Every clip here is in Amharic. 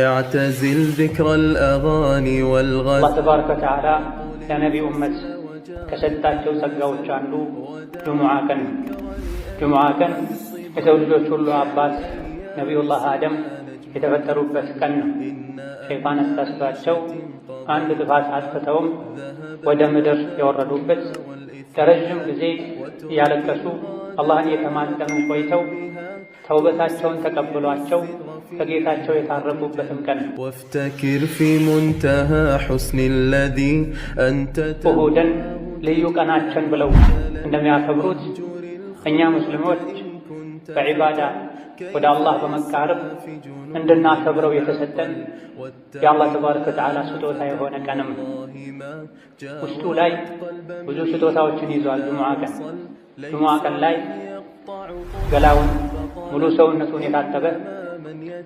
اعتزل ذكر الأغاني والغزل. الله تبارك وتعالى يا نبي أمة كسدتاቸው ጸጋዎች አንዱ ጁሙዓ ቀን የሰው ልጆች ሁሉ አባት ነቢዩላህ አደም የተፈጠሩበት ቀን ነው። ሸይጣን አሳስቷቸው አንድ ጥፋት አጥፍተውም ወደ ምድር የወረዱበት ለረጅም ጊዜ እያለቀሱ አላህን የተማጸኑ ቆይተው ተውበታቸውን ተቀብሏቸው ከጌታቸው የታረቁበትም ቀን ነው። وافتكر في منتهى حسن الذي أنت እሁድን ልዩ ቀናችን ብለው እንደሚያከብሩት እኛ ሙስሊሞች በዒባዳ ወደ አላህ በመቃረብ እንድናከብረው የተሰጠን የአላህ ተባረከ ወተዓላ ስጦታ የሆነ ቀንም ውስጡ ላይ ብዙ ስጦታዎችን ይዟል። ጁሙዓ ቀን ላይ ገላውን ሙሉ ሰውነቱን የታጠበ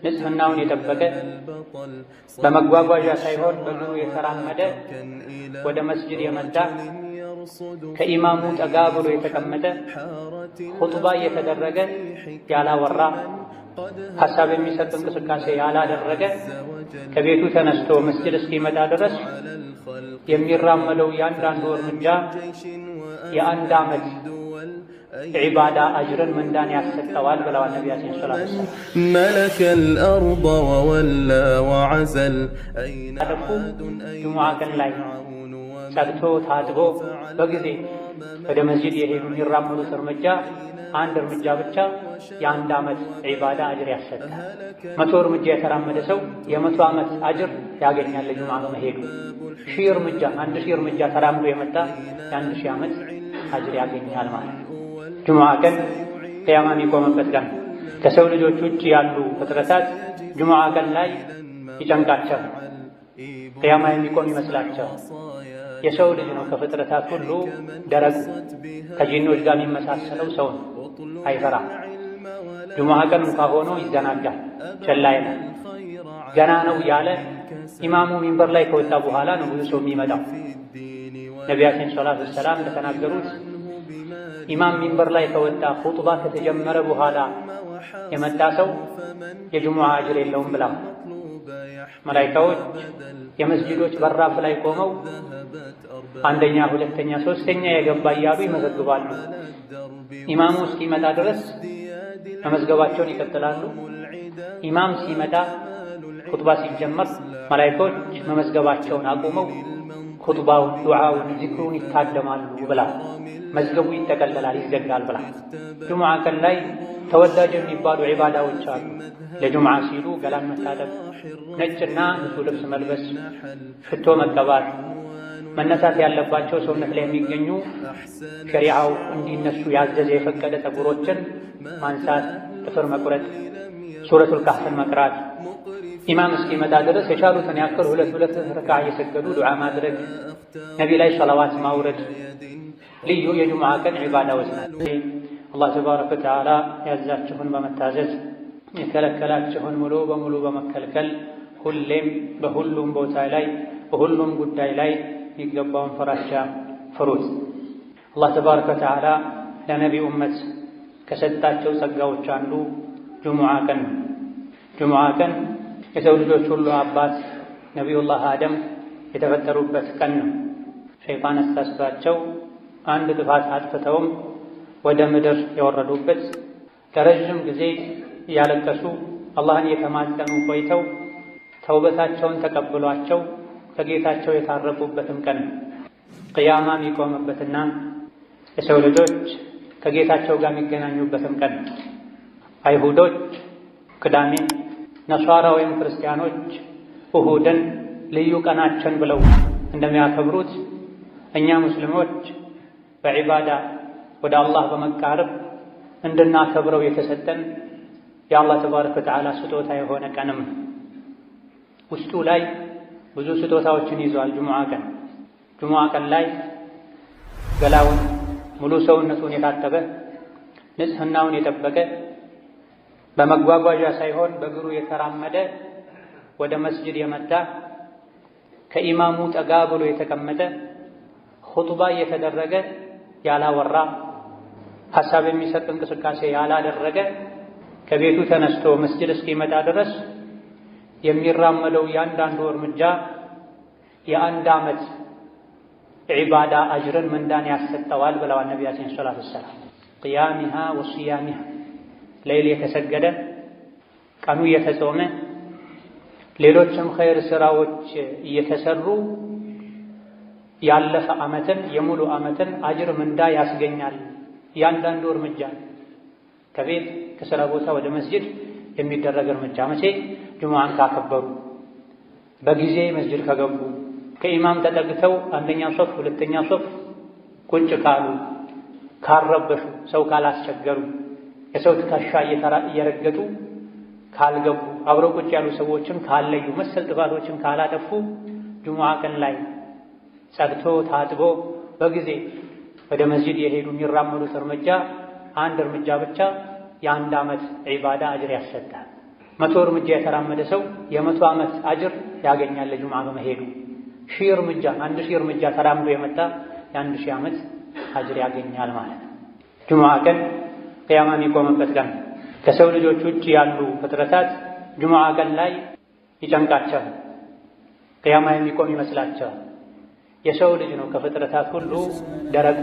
ንጽህናውን የጠበቀ በመጓጓዣ ሳይሆን በእግሩ የተራመደ ወደ መስጂድ የመጣ ከኢማሙ ጠጋ ብሎ የተቀመጠ ኹጥባ እየተደረገ ያላወራ ሐሳብ የሚሰጥ እንቅስቃሴ ያላደረገ ከቤቱ ተነስቶ መስጂድ እስኪመጣ ድረስ የሚራመደው ያንዳንዱ እርምጃ የአንድ ዓመት ዒባዳ አጅርን ምንዳን ያሰጠዋል ብለዋል ነቢያችን ሰለላሁ ዐለይሂ ወሰለም። ملك الأرض وولى وعزل ጁሙዓ ቀን ላይ ጸድቶ ታጥቦ በጊዜ ወደ መስጂድ የሄዱ የሚራመዱት እርምጃ አንድ እርምጃ ብቻ የአንድ ዓመት ዒባዳ አጅር ያሰጣል። 100 እርምጃ የተራመደ ሰው የ100 ዓመት አጅር ያገኛል ጁሙዓ በመሄዱ። 1000 እርምጃ ተራምዶ የመጣ የ1000 ዓመት አጅር ያገኛል ማለት ነው። ጁሙዓ ቀን ቂያማ የሚቆምበት ቀን ከሰው ልጆች ውጭ ያሉ ፍጥረታት ጁሙዓ ቀን ላይ ይጨንቃቸዋል። ቂያማ የሚቆም ይመስላቸው። የሰው ልጅ ነው ከፍጥረታት ሁሉ ደረቁ፣ ከጂኖች ጋር የሚመሳሰለው ሰው ነው። አይፈራም። ጁሙዓ ቀን እንኳ ሆኖ ይዘናጋል፣ ቸል አይልም። ገና ነው ያለ ኢማሙ ሚንበር ላይ ከወጣ በኋላ ነው ብዙ ሰው የሚመጣው። ነቢያችን ሰለላሁ ዐለይሂ ወሰለም እንደተናገሩት ኢማም ሚንበር ላይ ከወጣ ኹጥባ ከተጀመረ በኋላ የመጣ ሰው የጁሙዓ አጅር የለውም ብላ መላኢካዎች የመስጂዶች በራፍ ላይ ቆመው አንደኛ፣ ሁለተኛ፣ ሶስተኛ የገባ እያሉ ይመዘግባሉ። ኢማሙ እስኪመጣ ድረስ መመዝገባቸውን ይቀጥላሉ። ኢማም ሲመጣ ኹጥባ ሲጀመር መላኢካዎች መመዝገባቸውን አቁመው ኹጥባውን፣ ዱዓውን፣ ዚክሩን ይታደማሉ ብላ መዝገቡ ይጠቀለላል፣ ይዘጋል ብላ። ጁሙዓ ቀን ላይ ተወዳጅ የሚባሉ ዒባዳዎች አሉ። ለጁሙዓ ሲሉ ገላን መታጠብ፣ ነጭና ንጹህ ልብስ መልበስ፣ ሽቶ መቀባት፣ መነሳት ያለባቸው ሰውነት ላይ የሚገኙ ሸሪዓው እንዲነሱ ያዘዘ የፈቀደ ጠጉሮችን ማንሳት፣ ጥፍር መቁረጥ፣ ሱረቱል ካህፍን መቅራት፣ ኢማም እስኪመጣ ድረስ የቻሉትን ያክል ሁለት ረክዓ እየሰገዱ ዱዓ ማድረግ፣ ነቢ ላይ ሰላዋት ማውረድ ልዩ የጁሙዓ ቀን ዒባዳዎች ናቸው። አላህ ተባረከ ወተዓላ ያዛችሁን በመታዘዝ የከለከላችሁን ሙሉ በሙሉ በመከልከል ሁሌም በሁሉም ቦታ ላይ በሁሉም ጉዳይ ላይ የሚገባውን ፍራቻ ፍሩት። አላህ ተባረከ ወተዓላ ለነቢ ኡመት ከሰጣቸው ጸጋዎች አንዱ ጁሙዓ ቀን ነው። ጁሙዓ ቀን የሰው ልጆች ሁሉ አባት ነቢዩላህ አደም የተፈጠሩበት ቀን ነው። ሸይጣን አሳስቷቸው አንድ ጥፋት አጥፍተውም ወደ ምድር የወረዱበት ለረጅም ጊዜ እያለቀሱ አላህን የተማጸኑ ቆይተው ተውበታቸውን ተቀብሏቸው ከጌታቸው የታረቁበትም ቀን ነው። ቅያማ የሚቆምበትና የሰው ልጆች ከጌታቸው ጋር የሚገናኙበትም ቀን ነው። አይሁዶች ቅዳሜ፣ ነሷራ ወይም ክርስቲያኖች እሁድን ልዩ ቀናችን ብለው እንደሚያከብሩት እኛ ሙስሊሞች በዒባዳ ወደ አላህ በመቃረብ እንድናከብረው የተሰጠን የአላህ ተባረከ ወተዓላ ስጦታ የሆነ ቀንም ውስጡ ላይ ብዙ ስጦታዎችን ይዟል። ጁሙዓ ቀን ላይ ገላውን ሙሉ ሰውነቱን የታጠበ ንጽህናውን የጠበቀ በመጓጓዣ ሳይሆን በእግሩ የተራመደ ወደ መስጂድ የመጣ ከኢማሙ ጠጋ ብሎ የተቀመጠ ኹጥባ እየተደረገ ያላወራ ሐሳብ የሚሰጥ እንቅስቃሴ ያላደረገ ከቤቱ ተነስቶ መስጂድ እስኪመጣ ድረስ የሚራመደው ያንዳንዱ እርምጃ የአንድ ዓመት ዒባዳ አጅርን ምንዳን ያሰጠዋል ብለዋል ነቢያችን ሰለላሁ ዐለይሂ ወሰለም። ቅያሚሃ ወሲያሚሃ ሌሊት የተሰገደ ቀኑ እየተጾመ ሌሎችም ኸይር ስራዎች እየተሰሩ ያለፈ ዓመትን የሙሉ ዓመትን አጅር ምንዳ ያስገኛል። ያንዳንዱ እርምጃ ከቤት ከሥራ ቦታ ወደ መስጂድ የሚደረግ እርምጃ መቼ ጁሙዓን ካከበሩ፣ በጊዜ መስጂድ ከገቡ፣ ከኢማም ተጠግተው አንደኛ ሶፍ ሁለተኛ ሶፍ ቁጭ ካሉ፣ ካልረበሹ፣ ሰው ካላስቸገሩ፣ የሰው ትከሻ እየረገጡ ካልገቡ፣ አብረው ቁጭ ያሉ ሰዎችን ካለዩ፣ መሰል ጥፋቶችን ካላጠፉ ጁሙዓ ቀን ላይ ጸድቶ ታጥቦ በጊዜ ወደ መስጂድ የሄዱ የሚራመዱት እርምጃ አንድ እርምጃ ብቻ የአንድ ዓመት ዒባዳ አጅር ያሰጣል። 100 እርምጃ የተራመደ ሰው የ100 ዓመት አጅር ያገኛል ለጁሙዓ በመሄዱ። 1000 እርምጃ 1000 እርምጃ ተራምዶ የመጣ የ1000 ዓመት አጅር ያገኛል ማለት ነው። ጁሙዓ ቀን ቅያማ የሚቆምበት ቀን ከሰው ልጆች ውጭ ያሉ ፍጥረታት ጁሙዓ ቀን ላይ ይጨንቃቸዋል፣ ቅያማ የሚቆም ይመስላቸዋል። የሰው ልጅ ነው ከፍጥረታት ሁሉ ደረቅ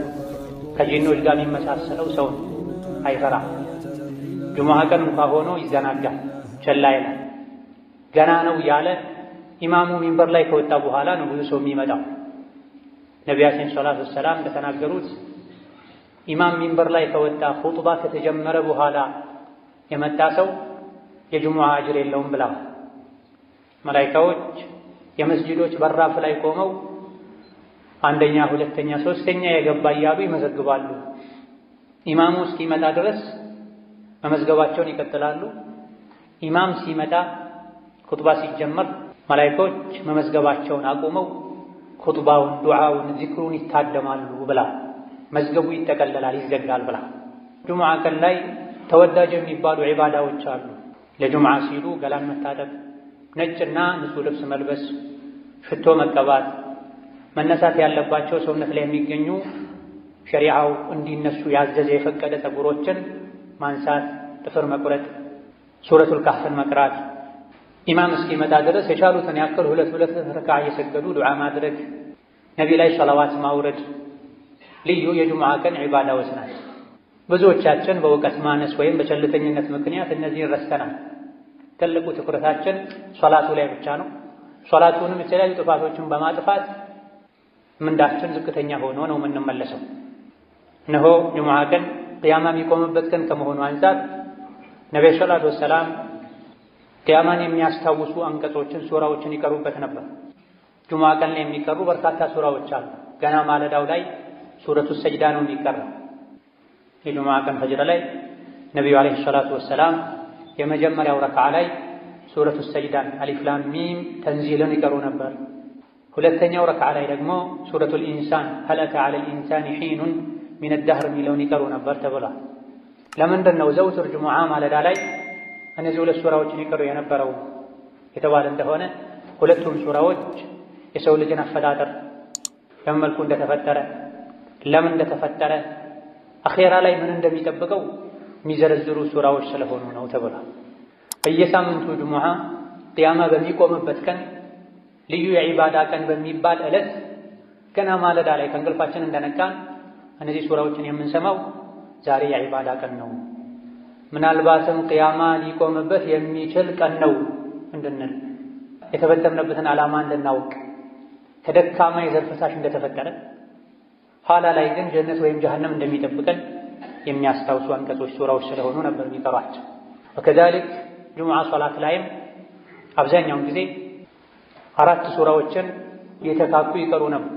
ከጂኖች ጋር የሚመሳሰለው ሰው አይፈራ። ጁሙዓ ቀን እንኳ ሆኖ ይዘናጋል፣ ቸላ ይላል። ገና ነው ያለ ኢማሙ ሚንበር ላይ ከወጣ በኋላ ነው ብዙ ሰው የሚመጣው። ነቢያችን ሰለላሁ ዐለይሂ ወሰለም እንደተናገሩት ኢማም ሚንበር ላይ ከወጣ ኹጥባ ከተጀመረ በኋላ የመጣ ሰው የጁሙዓ አጅር የለውም ብለዋል። መላኢካዎች የመስጂዶች በራፍ ላይ ቆመው አንደኛ፣ ሁለተኛ፣ ሶስተኛ የገባ እያሉ ይመዘግባሉ። ኢማሙ እስኪመጣ ድረስ መመዝገባቸውን ይቀጥላሉ። ኢማም ሲመጣ ኹጥባ ሲጀመር መላኢካዎች መመዝገባቸውን አቁመው ኹጥባውን፣ ዱዓውን፣ ዚክሩን ይታደማሉ ብላ መዝገቡ ይጠቀለላል፣ ይዘጋል ብላ። ጁሙዓ ቀን ላይ ተወዳጅ የሚባሉ ዒባዳዎች አሉ። ለጁሙዓ ሲሉ ገላን መታጠብ፣ ነጭና ንጹህ ልብስ መልበስ፣ ሽቶ መቀባት፣ መነሳት ያለባቸው ሰውነት ላይ የሚገኙ ሸሪዓው እንዲነሱ ያዘዘ የፈቀደ ፀጉሮችን ማንሳት፣ ጥፍር መቁረጥ፣ ሱረቱል ካህፍን መቅራት፣ ኢማም እስኪመጣ ድረስ የቻሉትን ያክል ሁለት ረክዓ እየሰገዱ ዱዓ ማድረግ፣ ነቢ ላይ ሰላዋት ማውረድ ልዩ የጁሙዓ ቀን ዒባዳዎች ናቸው። ብዙዎቻችን በእውቀት ማነስ ወይም በቸልተኝነት ምክንያት እነዚህን ረስተናል። ትልቁ ትኩረታችን ሶላቱ ላይ ብቻ ነው። ሶላቱንም የተለያዩ ጥፋቶችን በማጥፋት ምንዳችን ዝቅተኛ ሆኖ ነው የምንመለሰው። እነሆ ጁሙዓ ቀን ቅያማ የሚቆምበት ቀን ከመሆኑ አንፃር ነቢዩ ሰለላሁ ዐለይሂ ወሰለም ቅያማን የሚያስታውሱ አንቀጾችን ሱራዎችን ይቀሩበት ነበር። ጁሙዓ ቀን ላይ የሚቀሩ በርካታ ሱራዎች አሉ። ገና ማለዳው ላይ ሱረቱ ሰጅዳ ነው የሚቀራው። የጁሙዓ ቀን ፈጅር ላይ ነቢዩ ዓለይሂ ሰላቱ ወሰላም የመጀመሪያው ረክዓ ላይ ሱረቱ ሰጅዳን አሊፍ ላም ሚም ተንዚልን ይቀሩ ነበር። ሁለተኛው ረክዓ ላይ ደግሞ ሱረቱል ኢንሳን ሀል አታ ዐለል ኢንሳኒ ሒኑን ሚነ ደህር የሚለውን ይቀሩ ነበር ተብሏል። ለምንድን ነው ዘውትር ጁሙዓ ማለዳ ላይ እነዚህ ሁለት ሱራዎችን ይቀሩ የነበረው የተባለ እንደሆነ ሁለቱም ሱራዎች የሰው ልጅን አፈጣጠር በምን መልኩ እንደተፈጠረ፣ ለምን እንደተፈጠረ፣ አኼራ ላይ ምን እንደሚጠብቀው የሚዘረዝሩ ሱራዎች ስለሆኑ ነው ተብሏል። በየሳምንቱ ጁሙዓ ቅያማ በሚቆምበት ቀን ልዩ የዒባዳ ቀን በሚባል ዕለት ገና ማለዳ ላይ ከእንቅልፋችን እንደነቃን እነዚህ ሱራዎችን የምንሰማው ዛሬ የዒባዳ ቀን ነው፣ ምናልባትም ቅያማ ሊቆምበት የሚችል ቀን ነው እንድንል፣ የተፈጠርንበትን ዓላማ እንድናውቅ፣ ከደካማ የዘር ፈሳሽ እንደተፈጠረ ኋላ ላይ ግን ጀነት ወይም ጀሀነም እንደሚጠብቀን የሚያስታውሱ አንቀጾች ሱራዎች ስለሆኑ ነበር የሚቀሯቸው። ወከዛሊክ ጁሙዓ ሶላት ላይም አብዛኛውን ጊዜ 4 ሱራዎችን እየተካኩ ይቀሩ ነበር።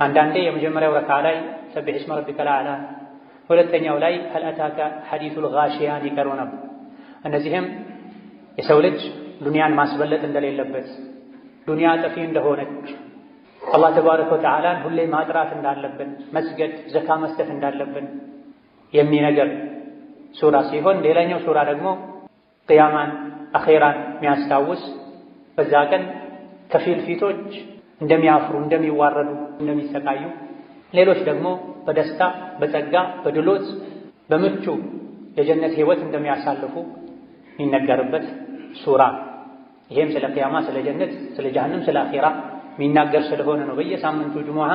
አንዳንዴ የመጀመሪያው ረክዓ ላይ ሰቢሕ እስመ ረቢከል አዕላ፣ ሁለተኛው ላይ ሀል አታከ ሐዲሱል ጋሺያን ይቀሩ ነበር። እነዚህም የሰው ልጅ ዱንያን ማስበለጥ እንደሌለበት፣ ዱንያ ጠፊ እንደሆነች፣ አላህ ተባረከ ወተዓላን ሁሌ ማጥራት እንዳለብን፣ መስገድ፣ ዘካ መስጠት እንዳለብን የሚነገር ሱራ ሲሆን ሌላኛው ሱራ ደግሞ ቅያማን አኼራን የሚያስታውስ በዛ ቀን ከፊል ፊቶች እንደሚያፍሩ፣ እንደሚዋረዱ፣ እንደሚሰቃዩ፣ ሌሎች ደግሞ በደስታ በጸጋ በድሎት በምቹ የጀነት ህይወት እንደሚያሳልፉ የሚነገርበት ሱራ። ይሄም ስለ ቂያማ፣ ስለ ጀነት፣ ስለ ጀሃነም፣ ስለ አኺራ የሚናገር ስለሆነ ነው በየሳምንቱ ጁሙዓ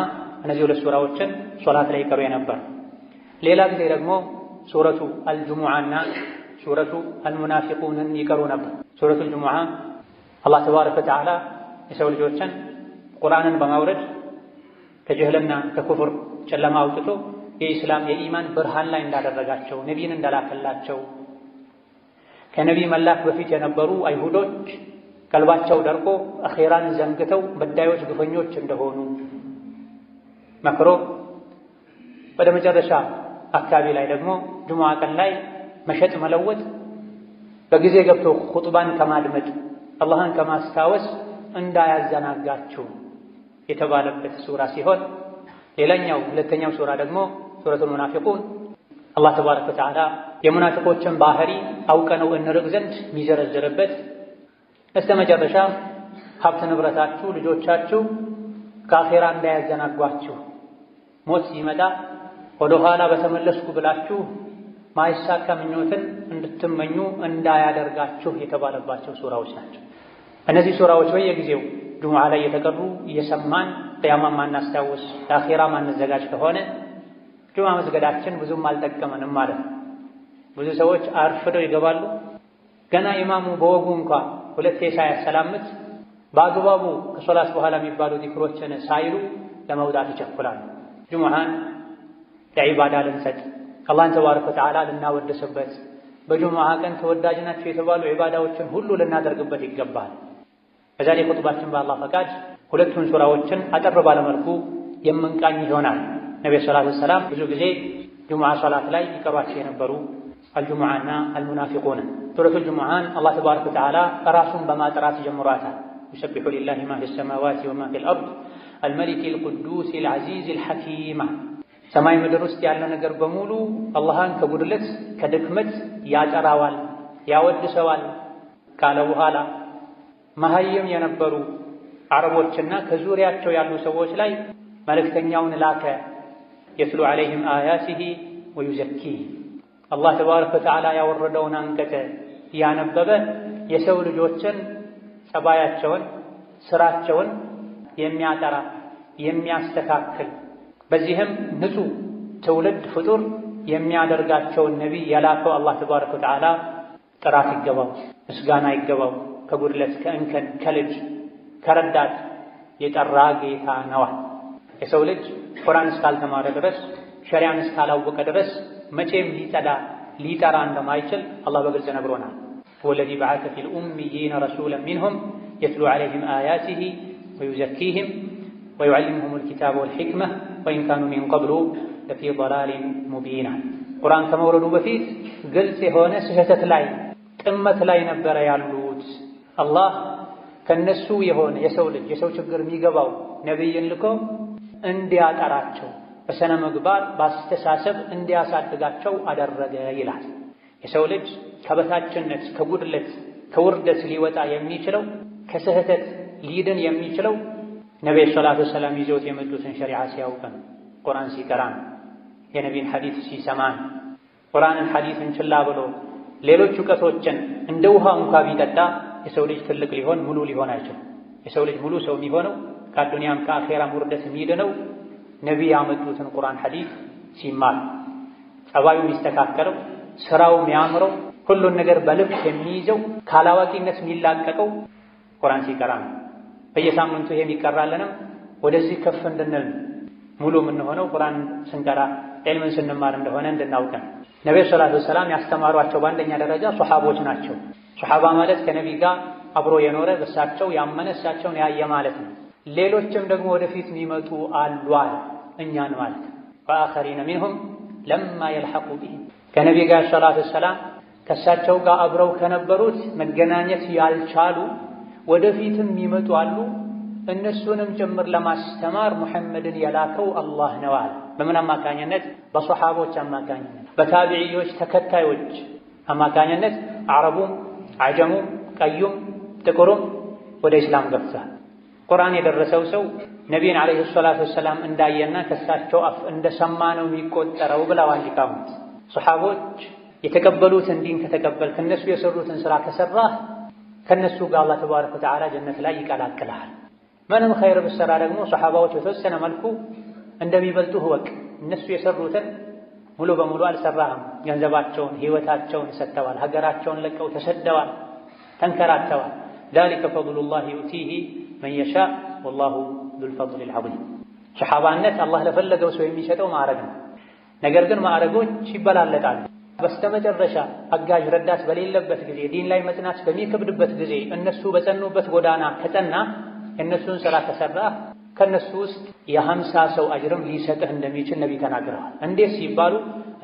እነዚህ ሁለት ሱራዎችን ሶላት ላይ ይቀሩ የነበር። ሌላ ጊዜ ደግሞ ሱረቱ አልጁሙዓና ሱረቱ አልሙናፊቁንን ይቀሩ ነበር። ሱረቱ አልጁሙዓ አላህ ተባረከ ወተዓላ የሰው ልጆችን ቁርአንን በማውረድ ከጅህልና ከኩፍር ጨለማ አውጥቶ የኢስላም የኢማን ብርሃን ላይ እንዳደረጋቸው፣ ነቢይን እንዳላከላቸው፣ ከነቢይ መላክ በፊት የነበሩ አይሁዶች ቀልባቸው ደርቆ አኼራን ዘንግተው በዳዮች ግፈኞች እንደሆኑ መክሮ ወደ መጨረሻ አካባቢ ላይ ደግሞ ጁሙዓ ቀን ላይ መሸጥ መለወጥ በጊዜ ገብቶ ኹጥባን ከማድመጥ አላህን ከማስታወስ እንዳያዘናጋችሁ የተባለበት ሱራ ሲሆን ሌላኛው ሁለተኛው ሱራ ደግሞ ሱረቱል ሙናፊቁን አላህ ተባረከ ወተዓላ የሙናፊቆችን ባህሪ አውቀነው እንርቅ ዘንድ የሚዘረዝርበት እስከ መጨረሻ ሀብት ንብረታችሁ፣ ልጆቻችሁ ከአኼራ እንዳያዘናጓችሁ ሞት ሲመጣ ወደ ኋላ በተመለስኩ ብላችሁ ማይሳካ ምኞትን እንድትመኙ እንዳያደርጋችሁ የተባለባቸው ሱራዎች ናቸው። እነዚህ ሱራዎች በየጊዜው ጁሙዓ ላይ የተቀሩ እየሰማን ቂያማ ማናስታውስ ለአኼራ ማንዘጋጅ ከሆነ ጁሙዓ መስገዳችን ብዙም አልጠቀመንም ማለት ነው። ብዙ ሰዎች አርፍደው ይገባሉ። ገና ኢማሙ በወጉ እንኳ ሁለቴ ሳያሰላምት በአግባቡ ከሶላት በኋላ የሚባሉ ዚክሮችን ሳይሉ ለመውጣት ይቸኩላሉ። ጁሙዓን ለዒባዳ ልንሰጥ፣ አላህን ተባረከ ወተዓላ ልናወድስበት፣ በጁሙዓ ቀን ተወዳጅ ናቸው የተባሉ ዒባዳዎችን ሁሉ ልናደርግበት ይገባል። በዛሬ ኹጥባችን በአላህ ፈቃድ ሁለቱን ሱራዎችን አጠር ባለመልኩ የምንቃኝ ይሆናል። ነብዩ ሰለላሁ ዐለይሂ ወሰለም ብዙ ጊዜ ጁሙዓ ሶላት ላይ ይቀሯቸው የነበሩ አልጁሙዓና አልሙናፊቁን። ሱረቱል ጁሙዓን አላህ ተባረከ ወተዓላ ራሱን በማጥራት ጀምሯታል። ይሰቢሑ ሊላሂ ማ ፊስ ሰማዋቲ ወማ ፊል አርድ አልመሊኪል ቁዱሲል ዐዚዚል ሐኪም። ሰማይ ምድር ውስጥ ያለ ነገር በሙሉ አላህን ከጉድለት ከድክመት ያጠራዋል፣ ያወድሰዋል ካለ በኋላ መሀይም የነበሩ አረቦችና ከዙሪያቸው ያሉ ሰዎች ላይ መልእክተኛውን ላከ። የትሉ ዐለይሂም አያቲሂ ወዩዘኪህ። አላህ ተባረከ ወተዓላ ያወረደውን አንቀጽ ያነበበ የሰው ልጆችን ጸባያቸውን፣ ስራቸውን የሚያጠራ የሚያስተካክል፣ በዚህም ንጹህ ትውልድ ፍጡር የሚያደርጋቸውን ነቢይ የላከው አላህ ተባረከ ወተዓላ ጥራት ይገባው፣ ምስጋና ይገባው። ከጉድለት ከእንከን ከልጅ ከረዳት የጠራ ጌታ ነዋ። የሰው ልጅ ቁርአን እስካልተማረ ድረስ ሸሪዓን እስካላወቀ ድረስ መቼም ሊጠራ እንደማይችል አላህ በግልጽ ነግሮናል። ወለዚ በዐሰ ፊል ኡሚይነ ረሱለን ሚንሁም የትሉ ዐለይሂም አያቲሂ ወዩዘኪሂም ወዩዐልሊሙሁሙል ኪታበ ወልሒክመ ወኢን ካኑ ሚን ቀብሉ ለፊ ضላሊን ሙቢን። ቁርአን ከመውረዱ በፊት ግልጽ የሆነ ስህተት ላይ ጥመት ላይ ነበረ ያሉት። አላህ ከነሱ የሆነ የሰው ልጅ የሰው ችግር የሚገባው ነቢይን ልኮ እንዲያጠራቸው በሰነ ምግባር በአስተሳሰብ እንዲያሳድጋቸው አደረገ ይላል። የሰው ልጅ ከበታችነት ከጉድለት ከውርደት ሊወጣ የሚችለው ከስህተት ሊድን የሚችለው ነብዩ ሰለላሁ ዐለይሂ ወሰለም ይዘውት የመጡትን ሸሪዓ ሲያውቀን፣ ቁርአን ሲቀራን፣ የነቢይን ሐዲስ ሲሰማን። ቁርአንን ሐዲስን ችላ ብሎ ሌሎች እውቀቶችን እንደ ውሃ እንኳ ቢጠጣ የሰው ልጅ ትልቅ ሊሆን ሙሉ ሊሆን አይችልም። የሰው ልጅ ሙሉ ሰው የሚሆነው ከአዱንያም ከአኼራም ውርደት የሚድነው ነቢይ ያመጡትን ቁርአን ሐዲስ ሲማር፣ ጸባዩ የሚስተካከለው፣ ስራው የሚያምረው፣ ሁሉን ነገር በልብ የሚይዘው፣ ካላዋቂነት የሚላቀቀው ቁርአን ሲቀራ ነው። በየሳምንቱ ይሄ የሚቀራለንም ወደዚህ ከፍ እንድንል ሙሉ የምንሆነው ቁርአን ስንቀራ ዒልምን ስንማር እንደሆነ እንድናውቀን። ነብዩ ሰለላሁ ዐለይሂ ወሰለም ያስተማሯቸው በአንደኛ ደረጃ ሱሐቦች ናቸው። ሱሐባ ማለት ከነቢይ ጋር አብሮ የኖረ በሳቸው ያመነ እሳቸውን ያየ ማለት ነው። ሌሎችም ደግሞ ወደፊት የሚመጡ አሏል እኛን ማለት ነው። ወአኸሪነ ሚንሁም ለማ የልሐቁ ቢሂም ከነቢይ ጋር ሰለላሁ ዐለይሂ ወሰለም ከእሳቸው ጋር አብረው ከነበሩት መገናኘት ያልቻሉ ወደፊትም የሚመጡ አሉ። እነሱንም ጭምር ለማስተማር ሙሐመድን የላከው አላህ ነው አለ። በምን አማካኝነት? በሱሐቦች አማካኝነት፣ በታቢዒዎች ተከታዮች አማካኝነት አረቡም አጀሙም ቀዩም ጥቁሩም ወደ ኢስላም ገብቷል። ቁርአን የደረሰው ሰው ነቢይን ዓለይሂ ሰላቱ ወሰላም እንዳየና ከሳቸው አፍ እንደሰማ ነው የሚቆጠረው ብለዋል ሊቃውንት። ሱሐቦች የተቀበሉትን ዲን ከተቀበልክ፣ እነሱ የሰሩትን ስራ ከሰራህ ከነሱ ጋር አላህ ተባረከ ወተዓላ ጀነት ላይ ይቀላቅልሃል። ምንም ኸይር ብትሰራ ደግሞ ሰሐባዎች በተወሰነ መልኩ እንደሚበልጡህ እወቅ። እነሱ የሰሩትን ሙሉ በሙሉ አልሰራህም። ገንዘባቸውን፣ ህይወታቸውን ሰጥተዋል። ሀገራቸውን ለቀው ተሰደዋል፣ ተንከራተዋል። ዛሊከ ፈድሉላሂ ዩእቲሂ መን የሻእ ወላሁ ዙል ፈድሊል ዐዚም። ሰሐባነት አላህ ለፈለገው ሰው የሚሰጠው ማዕረግ ነው። ነገር ግን ማዕረጎች ይበላለጣሉ። በስተመጨረሻ አጋዥ ረዳት በሌለበት ጊዜ፣ ዲን ላይ መጽናት በሚከብድበት ጊዜ እነሱ በጸኑበት ጎዳና ከጸና የእነሱን ሥራ ከሠራ ከእነሱ ውስጥ የ50 ሰው አጅርም ሊሰጥህ እንደሚችል ነቢ ተናግረዋል። እንዴት ሲባሉ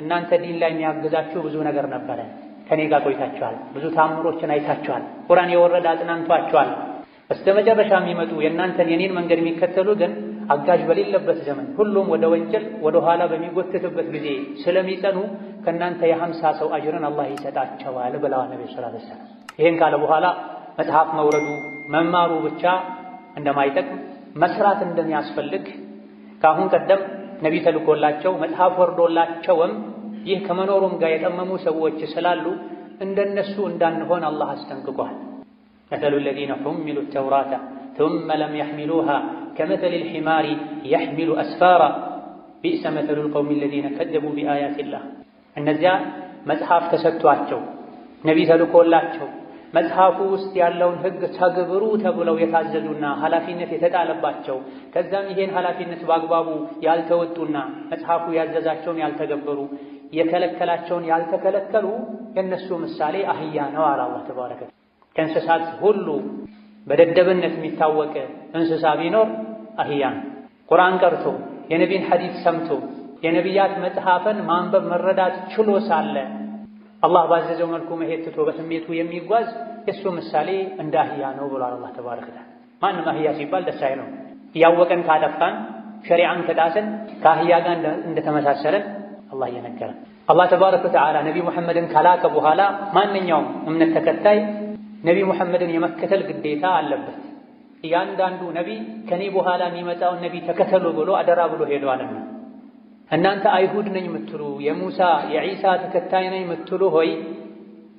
እናንተ ዲን ላይ የሚያግዛችሁ ብዙ ነገር ነበረ፣ ከኔ ጋር ቆይታችኋል፣ ብዙ ታምሮችን አይታችኋል፣ ቁርአን የወረደ አጽናንቷችኋል። በስተመጨረሻ የሚመጡ የእናንተን የኔን መንገድ የሚከተሉ ግን አጋዥ በሌለበት ዘመን ሁሉም ወደ ወንጀል ወደ ኋላ በሚጎትትበት ጊዜ ስለሚጸኑ ከእናንተ የ50 ሰው አጅርን አላህ ይሰጣቸዋል ብለዋል ነቢ ሰለላሁ ዐለይሂ ወሰለም። ይህን ካለ በኋላ መጽሐፍ መውረዱ መማሩ ብቻ እንደማይጠቅም መስራት እንደሚያስፈልግ ከአሁን ቀደም ነቢ ተልኮላቸው መጽሐፍ ወርዶላቸውም ይህ ከመኖሩም ጋር የጠመሙ ሰዎች ስላሉ እንደነሱ እንዳንሆን አላህ አስጠንቅቋል። መሰሉ ለዚነ ሑሚሉ ተውራተ ثم لم يحملوها كمثل الحمار يحمل أسفارا بئس مثل القوم الذين كذبوا بآيات الله። እነዚያ መጽሐፍ ተሰጥቷቸው ነቢ ተልኮላቸው መጽሐፉ ውስጥ ያለውን ሕግ ተግብሩ ተብለው የታዘዙና ኃላፊነት የተጣለባቸው ከዛም ይሄን ኃላፊነት በአግባቡ ያልተወጡና መጽሐፉ ያዘዛቸውን ያልተገበሩ የከለከላቸውን ያልተከለከሉ የእነሱ ምሳሌ አህያ ነው አለ አላህ ተባረከ። ከእንስሳት ሁሉ በደደብነት የሚታወቅ እንስሳ ቢኖር አህያ ነው። ቁርአን ቀርቶ የነቢን ሐዲስ ሰምቶ የነቢያት መጽሐፍን ማንበብ መረዳት ችሎ ሳለ አላህ ባዘዘው መልኩ መሄድ ትቶ በስሜቱ የሚጓዝ የእሱ ምሳሌ እንደ አህያ ነው ብሏል አላህ ተባረከ። ማንም አህያ ሲባል ደስ አይለው። እያወቀን ካጠፋን ሸሪዓን ከጣሰን ከአህያ ጋር እንደተመሳሰለን አላህ እየነገረን። አላህ ተባረከ ወተዓላ ነቢ ሙሐመድን ከላከ በኋላ ማንኛውም እምነት ተከታይ ነቢ ሙሐመድን የመከተል ግዴታ አለበት። እያንዳንዱ ነቢ ከኔ በኋላ የሚመጣውን ነቢ ተከተሉ ብሎ አደራ ብሎ ሄደዋልና እናንተ አይሁድ ነኝ የምትሉ የሙሳ የዒሳ ተከታይ ነኝ የምትሉ ሆይ